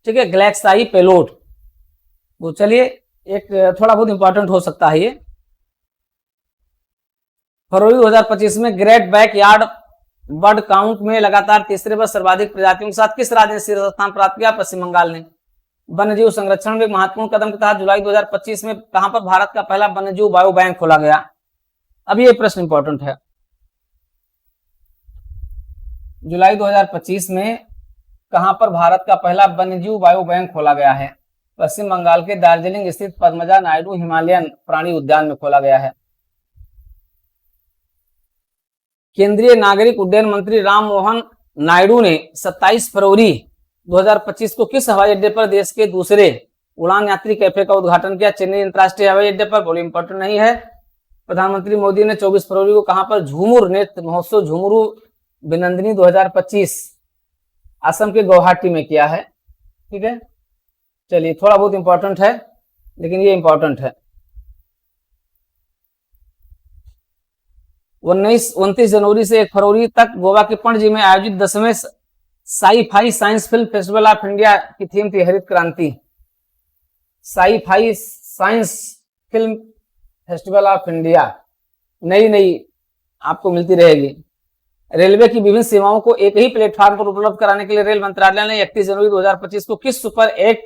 Speaker 1: ठीक है, गैलेक्साई पेलोड। तो चलिए, एक थोड़ा बहुत इंपॉर्टेंट हो सकता है ये। फरवरी 2025 में ग्रेट बैकयार्ड बर्ड काउंट में लगातार तीसरे बार सर्वाधिक प्रजातियों के साथ किस राज्य ने शीर्ष स्थान प्राप्त किया? पश्चिम बंगाल ने। वन्यजीव संरक्षण में एक महत्वपूर्ण कदम के तहत जुलाई 2025 में कहां पर भारत का पहला वन्यजीव बायो बैंक खोला गया? अब ये प्रश्न इंपॉर्टेंट है। जुलाई 2025 में कहां पर भारत का पहला वन्यजीव बायो बैंक खोला गया है? पश्चिम बंगाल के दार्जिलिंग स्थित पद्मजा नायडू हिमालयन प्राणी उद्यान में खोला गया है। केंद्रीय नागरिक उड्डयन मंत्री राम मोहन नायडू ने 27 फरवरी 2025 को किस हवाई अड्डे पर देश के दूसरे उड़ान यात्री कैफे का उद्घाटन किया? चेन्नई अंतरराष्ट्रीय हवाई अड्डे पर। बड़ी इंपॉर्टेंट नहीं है। प्रधानमंत्री मोदी ने 24 फरवरी को कहां पर झूमुर नृत्य महोत्सव झुमरू बिनंदिनी 2025 असम के गुवाहाटी में किया है। ठीक है, चलिए थोड़ा बहुत इंपॉर्टेंट है लेकिन ये इंपॉर्टेंट है। 29 जनवरी से 1 फरवरी तक गोवा के पणजी में आयोजित 10वें sci fi science film festival of India की थीम थी हरित क्रांति। Sci fi science film festival of India नई नई आपको मिलती रहेगी। रेलवे की विभिन्न सेवाओं को एक ही प्लेटफॉर्म पर उपलब्ध कराने के लिए रेल मंत्रालय ने 31 जनवरी 2025 को किस सुपर ऐप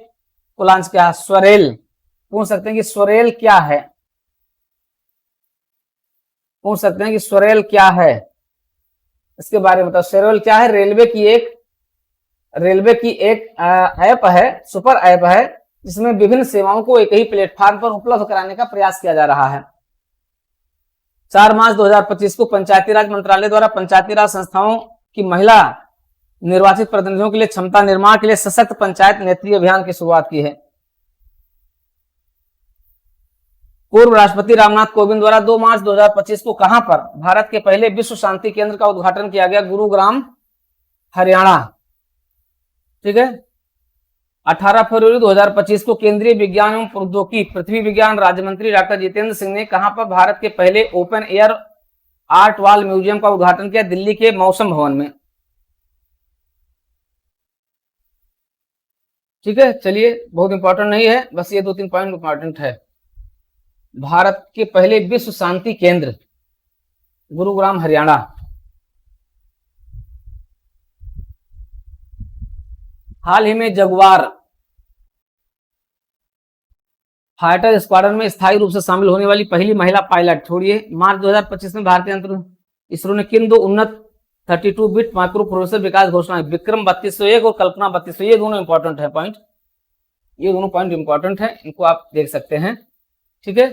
Speaker 1: को लॉन्च किया? स्वरेल। पूछ सकते हैं कि स्वरेल क्या है? पूछ सकते हैं कि स्वरेल क्या है, इसके बारे में बताओ। स्वरेल क्या है? रेलवे की एक ऐप है, सुपर ऐप है, जिसमें विभिन्न सेवाओं को एक ही प्लेटफॉर्म पर उपलब्ध कराने का प्रयास किया जा रहा है। 4 मार्च 2025 को पंचायती राज मंत्रालय द्वारा पंचायती राज संस्थाओं की महिला निर्वाचित प्रतिनिधियों के लिए क्षमता निर्माण के लिए सशक्त पंचायत नेत्री अभियान की शुरुआत की है। पूर्व राष्ट्रपति रामनाथ कोविंद द्वारा 2 मार्च 2025 को कहां पर भारत के पहले विश्व शांति केंद्र का उद्घाटन किया गया? गुरुग्राम, हरियाणा। ठीक है। 18 फरवरी 2025 को केंद्रीय विज्ञान एवं प्रौद्योगिकी पृथ्वी विज्ञान राज्य मंत्री डॉक्टर जितेंद्र सिंह ने कहां पर भारत के पहले open air art wall museum का उद्घाटन किया? दिल्ली के मौसम भवन में। ठीक है, चलिए बहुत इंपॉर्टेंट नहीं है, बस ये 2-3 पॉइंट इंपॉर्टेंट है। भारत के पहले विश्व शांति केंद्र गुरुग्राम, हरियाणा। हाल ही में जगुआर फाइटर स्क्वाड्रन में स्थायी रूप से शामिल होने वाली पहली महिला पायलट छोड़िए। मार्च 2025 में भारतीय अंतरिक्ष इसरो ने किन 2 उन्नत 32 बिट माइक्रो प्रोसेसर विकास घोषणा? विक्रम 3201 और कल्पना 3200। ये दोनों इंपॉर्टेंट है पॉइंट, ये दोनों पॉइंट इंपॉर्टेंट है, इनको आप देख सकते हैं। ठीक है,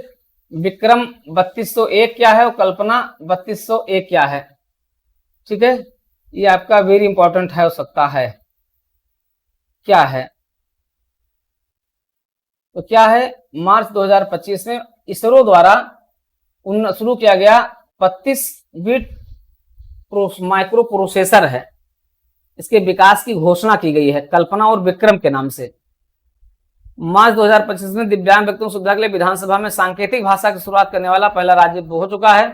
Speaker 1: विक्रम 3201 क्या है और कल्पना 3201 क्या है? ठीक है, ये आपका वेरी इंपॉर्टेंट है, हो सकता है। क्या है? तो क्या है? मार्च 2025 में इसरो द्वारा शुरू किया गया 32 बिट माइक्रो प्रोसेसर है, इसके विकास की घोषणा की गई है कल्पना और विक्रम के नाम से। मार्च 2025 में दिव्यांग व्यक्तियों की सुविधा के लिए विधानसभा में सांकेतिक भाषा की शुरुआत करने वाला पहला राज्य हो चुका है।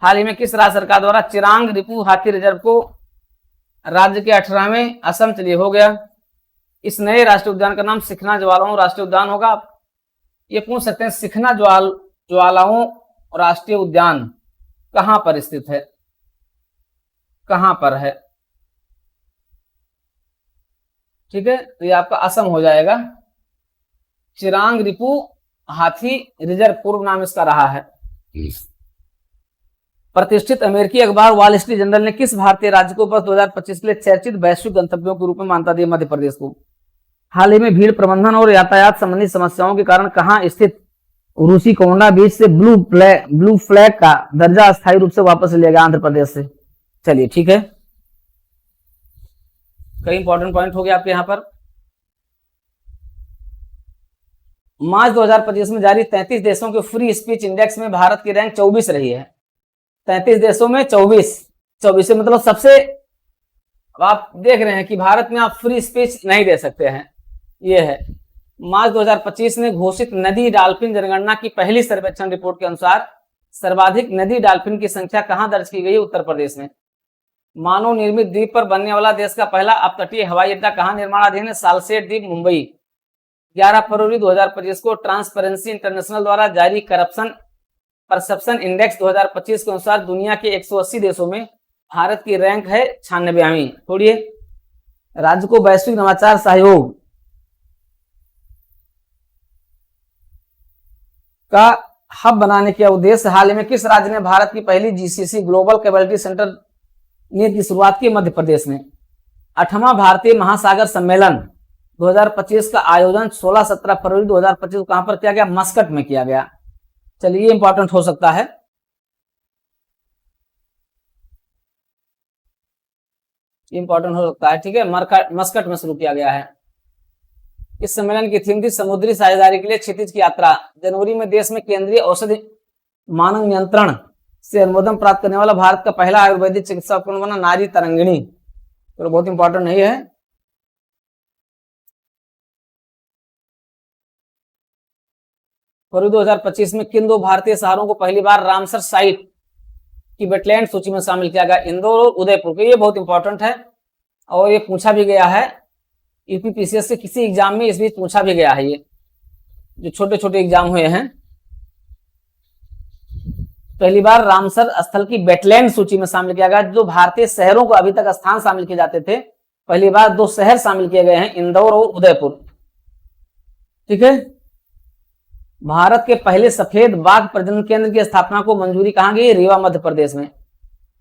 Speaker 1: हाल ही में किस राज्य सरकार द्वारा चिरांग रिपु हाथी रिजर्व को राज्य के 18वें असम चलिए हो गया? इस नए राष्ट्रीय उद्यान का नाम सिखना ज्वालाओं राष्ट्रीय उद्यान होगा। ये पूछ सकते हैं सिखना ज्वालाओं राष्ट्रीय उद्यान कहां पर स्थित है? कहां पर है? ठीक है, तो ये आपका असम हो जाएगा। चिरांग रिपु हाथी रिजर्व पूर्व नाम इसका रहा है। प्रतिष्ठित अमेरिकी अखबार वॉल स्ट्रीट जर्नल ने किस भारतीय राज्य को वर्ष 2025 के लिए चर्चित वैश्विक गंतव्यों के रूप में मान्यता दी? मध्य प्रदेश को। हाल ही में भीड़ प्रबंधन और यातायात संबंधी समस्याओं के कारण कहां स्थित रूसी कोंडा बीच से ब्लू फ्लैग का दर्जा अस्थायी रूप से वापस लिया गया? आंध्र प्रदेश से। चलिए ठीक है, कई इंपॉर्टेंट पॉइंट हो गए आपके यहां पर। मार्च 2025 में जारी 33 देशों के फ्री स्पीच इंडेक्स में भारत की रैंक 24 रही है। 33 देशों में 24 मतलब सबसे, अब आप देख रहे हैं कि भारत में आप फ्री स्पीच नहीं दे सकते हैं, ये है। मार्च 2025 में घोषित नदी डॉल्फिन जनगणना की पहली सर्वेक्षण रिपोर्ट के अनुसार सर्वाधिक नदी डॉल्फिन की संख्या कहां दर्ज की गई है? उत्तर प्रदेश में। मानव निर्मित द्वीप पर बनने वाला देश का पहला अपतटीय हवाई अड्डा कहां निर्माणाधीन है? सालसेट द्वीप, मुंबई। 11 फरवरी 2025 को ट्रांसपेरेंसी इंटरनेशनल द्वारा जारी करप्शन परसेप्शन इंडेक्स 2025 के अनुसार दुनिया के 180 देशों में भारत की रैंक है 96वीं। छोड़िए, राज्य को वैश्विक नवाचार सहयोग का हब बनाने के उद्देश्य हाल ही में किस राज्य ने भारत की पहली जीसीसी ग्लोबल कैपेबिलिटी सेंटर नीति की शुरुआत की? मध्य प्रदेश में। 8वां भारतीय महासागर सम्मेलन 2025 का आयोजन 16-17 फरवरी 2025 को कहां पर किया गया? मस्कट में किया गया। चलिए, इंपॉर्टेंट हो सकता है। इंपॉर्टेंट हो सकता है, ठीक है। मस्कट में शुरू किया गया है। इस सम्मेलन की थीम थी समुद्री साझेदारी के लिए क्षितिज की यात्रा। जनवरी में देश में केंद्रीय औषधि मानक नियंत्रण से अनुमोदन प्राप्त करने वाला भारत का पहला आयुर्वेदिक चिकित्सा उपकरण बना नारी तरंगिणी। तो बहुत इंपॉर्टेंट नहीं है। फरवरी 2025 में किन दो भारतीय शहरों को पहली बार रामसर साइट की वेटलैंड सूची में शामिल किया गया? इंदौर और उदयपुर को। ये बहुत इंपॉर्टेंट है और ये पूछा भी गया है यूपीपीसीएस के किसी एग्जाम में, इस बीच पूछा भी गया है। ये जो छोटे छोटे एग्जाम हुए हैं, पहली बार रामसर स्थल की वेटलैंड सूची में शामिल किया गया। जो भारतीय शहरों को अभी तक स्थान शामिल किए जाते थे, पहली बार 2 शहर शामिल किए गए हैं, इंदौर और उदयपुर। ठीक है। भारत के पहले सफेद बाघ प्रजनन केंद्र की स्थापना को मंजूरी कहां गई? रीवा, मध्य प्रदेश में।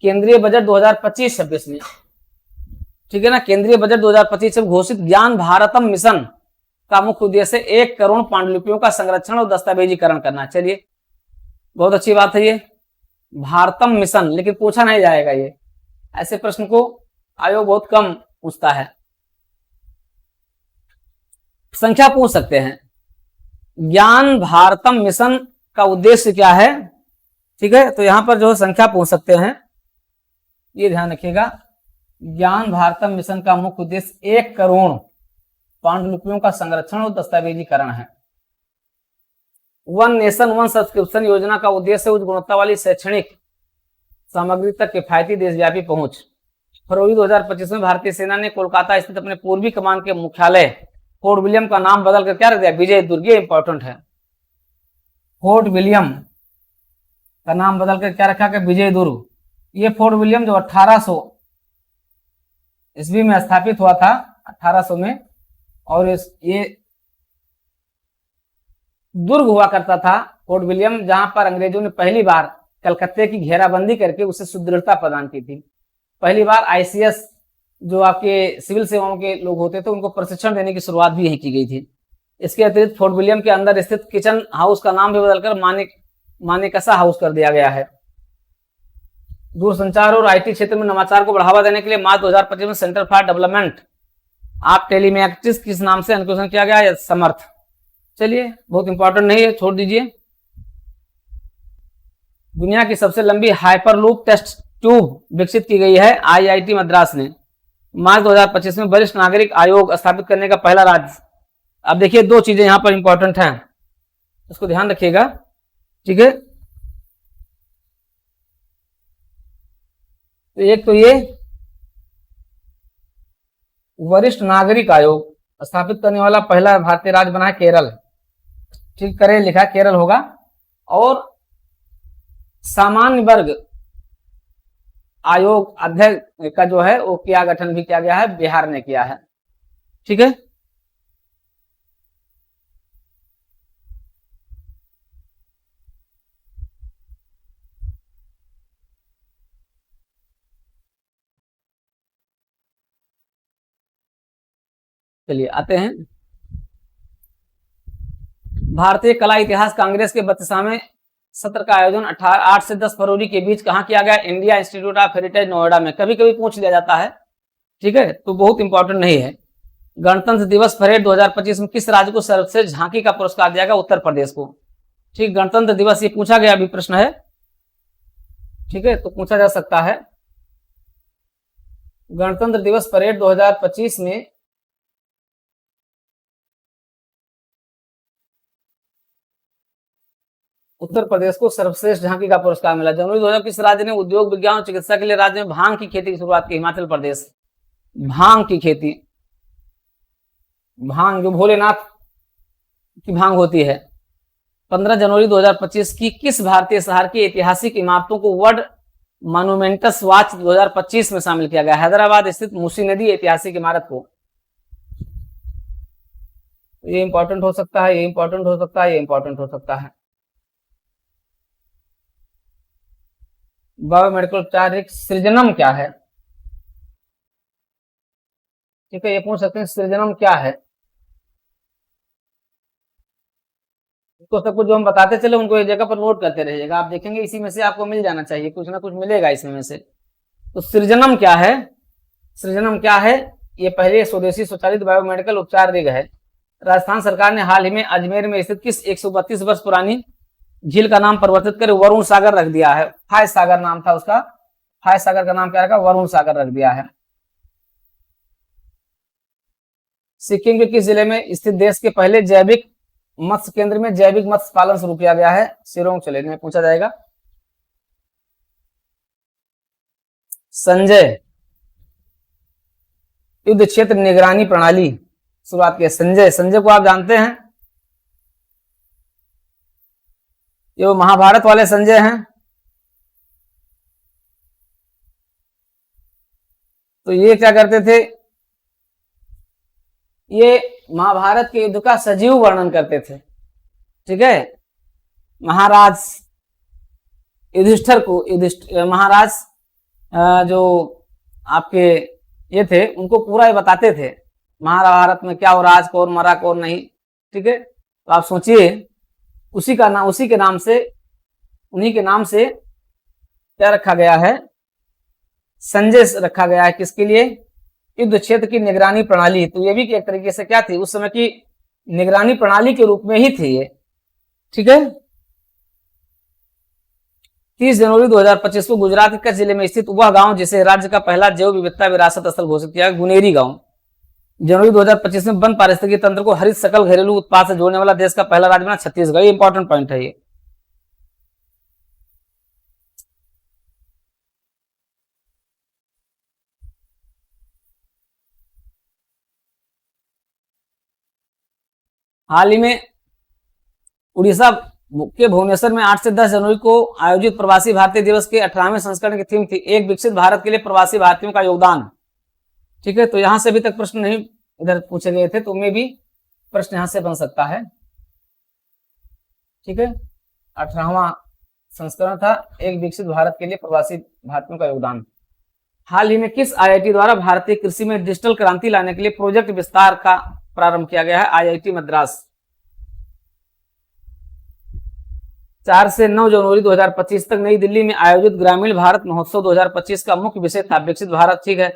Speaker 1: केंद्रीय बजट 2025-26 में, ठीक है ना। केंद्रीय बजट 2025 में घोषित ज्ञान भारतम मिशन का मुख्य उद्देश्य 1 करोड़ पांडुलिपियों का संरक्षण और दस्तावेजीकरण करना। चलिए, बहुत अच्छी बात है ये भारतम मिशन, लेकिन पूछा नहीं जाएगा ये। ऐसे प्रश्न को आयोग बहुत कम पूछता है। संख्या पूछ सकते हैं। ज्ञान भारतम मिशन का उद्देश्य क्या है? ठीक है, तो यहां पर जो संख्या पूछ सकते हैं, ये ध्यान रखिएगा। ज्ञान भारतम मिशन का मुख्य उद्देश्य 1 करोड़ पांडुलिपियों का संरक्षण और दस्तावेजीकरण है। वन नेशन वन सब्सक्रिप्शन योजना का उद्देश्य उच्च गुणवत्ता वाली शैक्षणिक सामग्री तक किफायती देशव्यापी पहुंच। फरवरी 2025 में भारतीय सेना ने कोलकाता स्थित अपने पूर्वी कमान के मुख्यालय फोर्ट विलियम का नाम बदलकर क्या रख दिया? विजय दुर्ग। ये इंपॉर्टेंट है। फोर्ट विलियम का नाम बदलकर क्या रखा गया? विजय दुर्ग। ये फोर्ट विलियम जो 1800 ईस्वी में स्थापित हुआ था, 1800 में, और ये दुर्ग हुआ करता था फोर्ट विलियम, जहां पर अंग्रेजों ने पहली बार कलकत्ते की घेराबंदी करके उसे सुदृढ़ता प्रदान की थी। पहली बार आईसीएस जो आपके सिविल सेवाओं के लोग होते थे, उनको प्रशिक्षण देने की शुरुआत भी यही की गई थी। इसके अतिरिक्त फोर्ट विलियम के अंदर स्थित किचन हाउस का नाम भी बदलकर मानेकशा हाउस कर दिया गया है। दूरसंचार और आईटी क्षेत्र में नवाचार को बढ़ावा देने के लिए मार्च 2025 में centre for development of telematics किस नाम से अनुकूलन किया गया? समर्थ। चलिए, बहुत इंपॉर्टेंट नहीं है, छोड़ दीजिए। दुनिया की सबसे लंबी हाइपरलूप टेस्ट ट्यूब विकसित की गई है आईआईटी मद्रास ने। मार्च 2025 में वरिष्ठ नागरिक आयोग स्थापित करने का पहला राज्य। अब देखिए, 2 चीजें यहां पर इंपॉर्टेंट हैं, इसको ध्यान रखिएगा। ठीक है, तो एक तो ये वरिष्ठ नागरिक आयोग स्थापित करने वाला पहला भारतीय राज्य बना है केरल। ठीक, करे लिखा केरल होगा। और सामान्य वर्ग आयोग अध्यक्ष का जो है वो क्या गठन भी किया गया है? बिहार ने किया है। ठीक है, चलिए आते हैं। भारतीय कला इतिहास कांग्रेस के 32वें सत्र का आयोजन 8 से 10 फरवरी के बीच कहां किया गया? India institute of heritage Noida में। कभी कभी पूछ लिया जाता है, ठीक है, तो बहुत इंपॉर्टेंट नहीं है। गणतंत्र दिवस परेड 2025 में किस राज्य को सर्वश्रेष्ठ झांकी का पुरस्कार दिया गया? उत्तर प्रदेश को। ठीक, गणतंत्र दिवस ये पूछा गया अभी प्रश्न है, ठीक है, तो पूछा जा सकता है। गणतंत्र दिवस परेड 2025 में उत्तर प्रदेश को सर्वश्रेष्ठ झांकी का पुरस्कार मिला। जनवरी 2000 किस राज्य ने उद्योग विज्ञान और चिकित्सा के लिए राज्य में भांग की खेती की शुरुआत की? हिमाचल प्रदेश। भांग की खेती, भांग जो भोलेनाथ की भांग होती है। 15 जनवरी 2025 की किस भारतीय शहर की ऐतिहासिक इमारतों को वर्ल्ड मॉन्यूमेंट्स वॉच 2025 में शामिल किया गया? हैदराबाद स्थित मूसी नदी ऐतिहासिक इमारत को। ये इंपॉर्टेंट हो सकता है, ये इंपॉर्टेंट हो सकता है, ये इंपॉर्टेंट हो सकता है। बायोमेडिकल उपचार सृजनम क्या है? ठीक है, ये पूछ सकते हैं सृजनम क्या है। तो सब कुछ जो हम बताते चले उनको एक जगह पर नोट करते रहिएगा, आप देखेंगे इसी में से आपको मिल जाना चाहिए, कुछ ना कुछ मिलेगा इसमें में से। तो सृजनम क्या है? सृजनम क्या है? ये पहले स्वदेशी स्वचालित बायोमेडिकल उपचार रिग है। राजस्थान सरकार ने हाल ही में अजमेर में स्थित किस 132 वर्ष पुरानी झील का नाम परिवर्तित कर वरुण सागर रख दिया है? फाय सागर नाम था उसका, फाय सागर का नाम क्या रखा? वरुण सागर रख दिया है। सिक्किम के किस जिले में स्थित देश के पहले जैविक मत्स्य केंद्र में जैविक मत्स्य पालन शुरू किया गया है? सिरोंग जिले में पूछा जाएगा। संजय युद्ध क्षेत्र निगरानी प्रणाली शुरुआत की। संजय, संजय को आप जानते हैं, ये वो महाभारत वाले संजय हैं। तो ये क्या करते थे? ये महाभारत के युद्ध का सजीव वर्णन करते थे। ठीक है, महाराज युधिष्ठिर को, महाराज जो आपके ये थे उनको पूरा ये बताते थे महाभारत में क्या हो रहा, आज कौन मरा कौन नहीं। ठीक है, तो आप सोचिए उसी का नाम, उसी के नाम से, उन्हीं के नाम से क्या रखा गया है? संजय रखा गया है। किसके लिए? युद्ध क्षेत्र की निगरानी प्रणाली। तो ये भी एक तरीके से क्या थी, उस समय की निगरानी प्रणाली के रूप में ही थी ये। ठीक है, 30 जनवरी 2025 को गुजरात के कच्छ जिले में स्थित वह गांव जिसे राज्य का पहला जैव विविधता विरासत स्थल घोषित किया, गुनेरी गांव। जनवरी 2025 में वन पारिस्थितिकी तंत्र को हरित सकल घरेलू उत्पाद से जोड़ने वाला देश का पहला राज्य बना छत्तीसगढ़। ये इंपॉर्टेंट पॉइंट है ये। हाल ही में उड़ीसा के भुवनेश्वर में 8 से 10 जनवरी को आयोजित प्रवासी भारतीय दिवस के 18वें संस्करण की थीम थी एक विकसित भारत के लिए प्रवासी भारतीयों का योगदान। ठीक है, तो यहां से अभी तक प्रश्न नहीं इधर पूछे गए थे, तो उनमें भी प्रश्न यहां से बन सकता है। ठीक है, 18वां संस्करण था एक विकसित भारत के लिए प्रवासी भारतीयों का योगदान। हाल ही में किस आईआईटी द्वारा भारतीय कृषि में डिजिटल क्रांति लाने के लिए प्रोजेक्ट विस्तार का प्रारंभ किया गया है? आईआईटी मद्रास। 4 से 9 जनवरी 2025 तक नई दिल्ली में आयोजित ग्रामीण भारत महोत्सव 2025 का मुख्य विषय था विकसित भारत। ठीक है,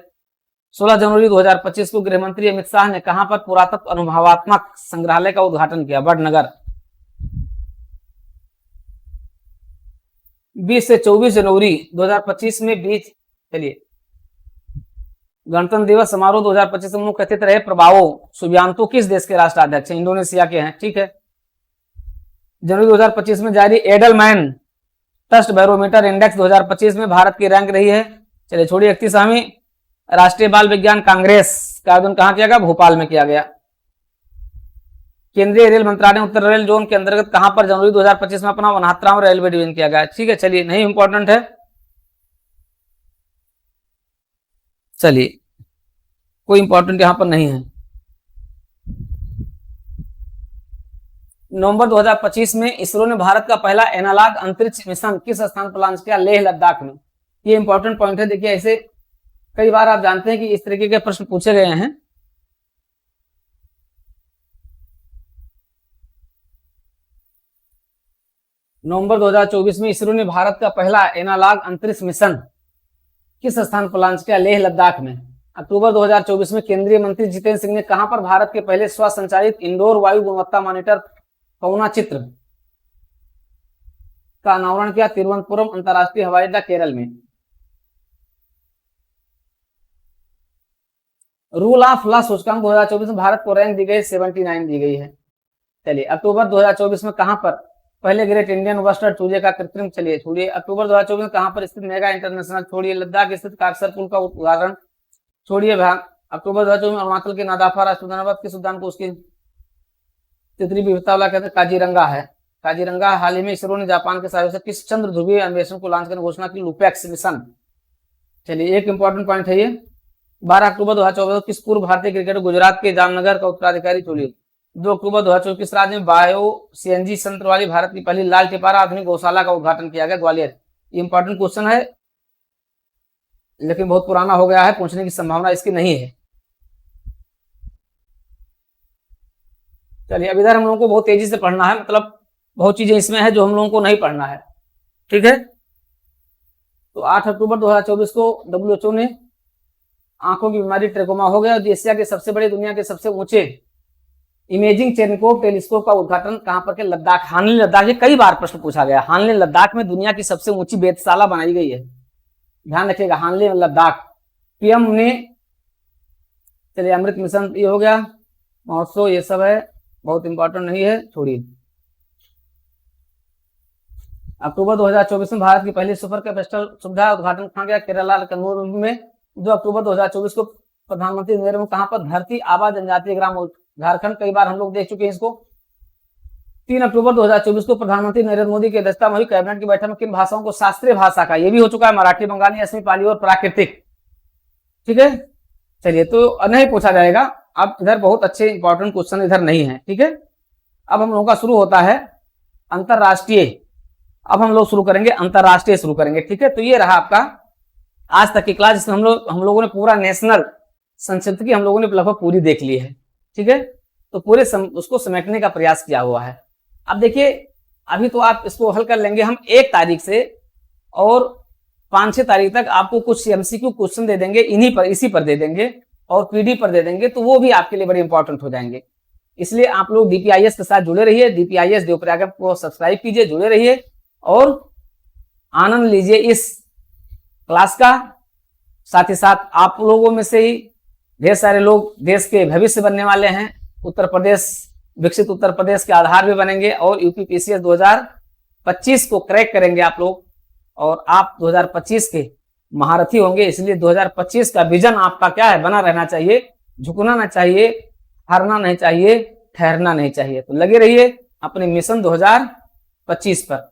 Speaker 1: 16 जनवरी 2025 को गृह मंत्री अमित शाह ने कहां पर पुरातत्व अनुभवात्मक संग्रहालय का उद्घाटन किया? वडनगर। 20 से 24 जनवरी 2025 में बीच चलिए गणतंत्र दिवस समारोह 2025 में मुख्य अतिथि रहे प्रभावो सुबियांतो किस देश के राष्ट्राध्यक्ष हैं? इंडोनेशिया के हैं। ठीक है, जनवरी 2025 में जारी एडलमैन ट्रस्ट बैरोमीटर इंडेक्स 2025 में भारत की रैंक रही है। चलिए छोड़िए, 31वीं राष्ट्रीय बाल विज्ञान कांग्रेस का आयोजन कहां किया गया? भोपाल में किया गया। केंद्रीय रेल मंत्रालय ने उत्तर रेल जोन के अंतर्गत कहां पर जनवरी 2025 में अपना 69वां रेलवे डिवीजन किया गया? ठीक है, चलिए नहीं इंपॉर्टेंट है, चलिए कोई इंपॉर्टेंट यहां पर नहीं है। नवंबर 2025 में इसरो ने भारत का पहला एनालॉग अंतरिक्ष मिशन किस स्थान पर लॉन्च किया? लेह लद्दाख में। ये इंपॉर्टेंट पॉइंट है। देखिए ऐसे कई बार आप जानते हैं कि इस तरीके के प्रश्न पूछे गए हैं। नवंबर 2024 में इसरो ने भारत का पहला एनालॉग अंतरिक्ष मिशन किस स्थान पर लॉन्च किया? लेह लद्दाख में। अक्टूबर 2024 में केंद्रीय मंत्री जितेंद्र सिंह ने कहां पर भारत के पहले स्वसंचालित इंडोर वायु गुणवत्ता मॉनिटर पवना चित्र का अनावरण किया? तिरुवनंतपुरम अंतरराष्ट्रीय हवाई अड्डा केरल में। रूल ऑफ लॉ सूचकांक 2024 में भारत को रैंक दी गई 79 दी गई है। चलिए अक्टूबर 2024 में कहां पर पहले ग्रेट इंडियन वस्टर्ड चूजे का कृत्रिम, चलिए छोड़िए, अक्टूबर 2024 में कहां पर स्थित मेगा इंटरनेशनल, छोड़िए, लद्दाख स्थित काकसर पुल का उदाहरण, छोड़िए भाग। अक्टूबर 2024 में अरुणाचल के नादाफा राष्ट्रीय उद्यान किस उद्यान को उसकी तितली विविधता वाला कहते हैं काजीरंगा है। काजीरंगा हाल ही में इसरो ने जापान के सहयोग से किस चंद्र ध्रुवीय अन्वेषण को लॉन्च करने की घोषणा की? LUPEX mission. चलिए एक इंपॉर्टेंट पॉइंट है ये। 12 अक्टूबर 2024 किस पूर्व भारतीय क्रिकेटर गुजरात के जामनगर का उत्तराधिकारी चुनी? 2 अक्टूबर 2024 किस राज्य में बायो सीएनजी संयंत्र वाली भारत की पहली लाल टिपारा आधुनिक गौशाला का उद्घाटन किया गया? ग्वालियर। इंपॉर्टेंट क्वेश्चन है लेकिन बहुत पुराना हो गया है, पूछने की संभावना इसकी नहीं है। चलिए अब इधर हम लोगों को बहुत तेजी से पढ़ना है, मतलब बहुत चीजें इसमें है जो हम लोगों को नहीं पढ़ना है, ठीक है। तो 8 अक्टूबर 2024 को WHO ने आंखों की बीमारी ट्रेकोमा हो गया। एशिया के सबसे बड़े, दुनिया के सबसे ऊंचे इमेजिंग चेरनकोव टेलीस्कोप का उद्घाटन कहां पर के? लद्दाख। हानले लद्दाख, ये कई बार प्रश्न पूछा गया। हानले लद्दाख में दुनिया की सबसे ऊंची वेधशाला बनाई गई है, ध्यान रखिएगा, हानले लद्दाख। पीएम ने, चलिए अमृत मिशन ये हो गया, महोत्सव ये सब है, बहुत इंपॉर्टेंट नहीं है, छोड़िए। अक्टूबर 2024 में भारत की पहली सुपर कैपेसिटर सुविधा उद्घाटन कहा गया? केरला कन्नूर में। 2 अक्टूबर 2024 को प्रधानमंत्री नरेंद्र मोदी कहां पर? धरती आबा जनजातीय ग्राम झारखंड, कई बार हम लोग देख चुके हैं इसको। 3 अक्टूबर 2024 को प्रधानमंत्री नरेंद्र मोदी की अध्यक्षता में हुई कैबिनेट की बैठक में किन भाषाओं को? शास्त्रीय भाषा का, ये भी हो चुका है, मराठी, बंगाली, असमी, पाली और प्राकृतिक, ठीक है। चलिए तो नहीं पूछा जाएगा। अब इधर बहुत अच्छे इंपॉर्टेंट क्वेश्चन इधर नहीं है, ठीक है। अब हम लोगों का शुरू होता है अंतरराष्ट्रीय। अब हम लोग शुरू करेंगे अंतरराष्ट्रीय, शुरू करेंगे, ठीक है। तो ये रहा आपका आज तक की क्लास, जिसमें हम लोगों ने पूरा नेशनल संक्षिप्त की हम लोगों ने लगभग पूरी देख ली है, ठीक है। तो पूरे उसको समेटने का प्रयास किया हुआ है। अब देखिए अभी तो आप इसको हल कर लेंगे हम 1 तारीख से, और 5-6 तारीख तक आपको कुछ MCQ क्वेश्चन दे देंगे, इसी पर दे देंगे और PD पर दे देंगे, तो वो भी आपके लिए बड़े इंपॉर्टेंट हो जाएंगे। इसलिए आप लोग DPIS के साथ जुड़े रहिए, DPIS देवप्रयाग को सब्सक्राइब कीजिए, जुड़े रहिए और आनंद लीजिए इस क्लास का। साथ ही साथ आप लोगों में से ही ढेर सारे लोग देश के भविष्य बनने वाले हैं। उत्तर प्रदेश, विकसित उत्तर प्रदेश के आधार भी बनेंगे और UPPCS 2025 को क्रैक करेंगे आप लोग, और आप 2025 के महारथी होंगे। इसलिए 2025 का विजन आपका क्या है? बना रहना चाहिए, झुकना नहीं चाहिए, हारना नहीं चाहिए, ठहरना नहीं चाहिए। तो लगे रहिए अपने मिशन 2025 पर।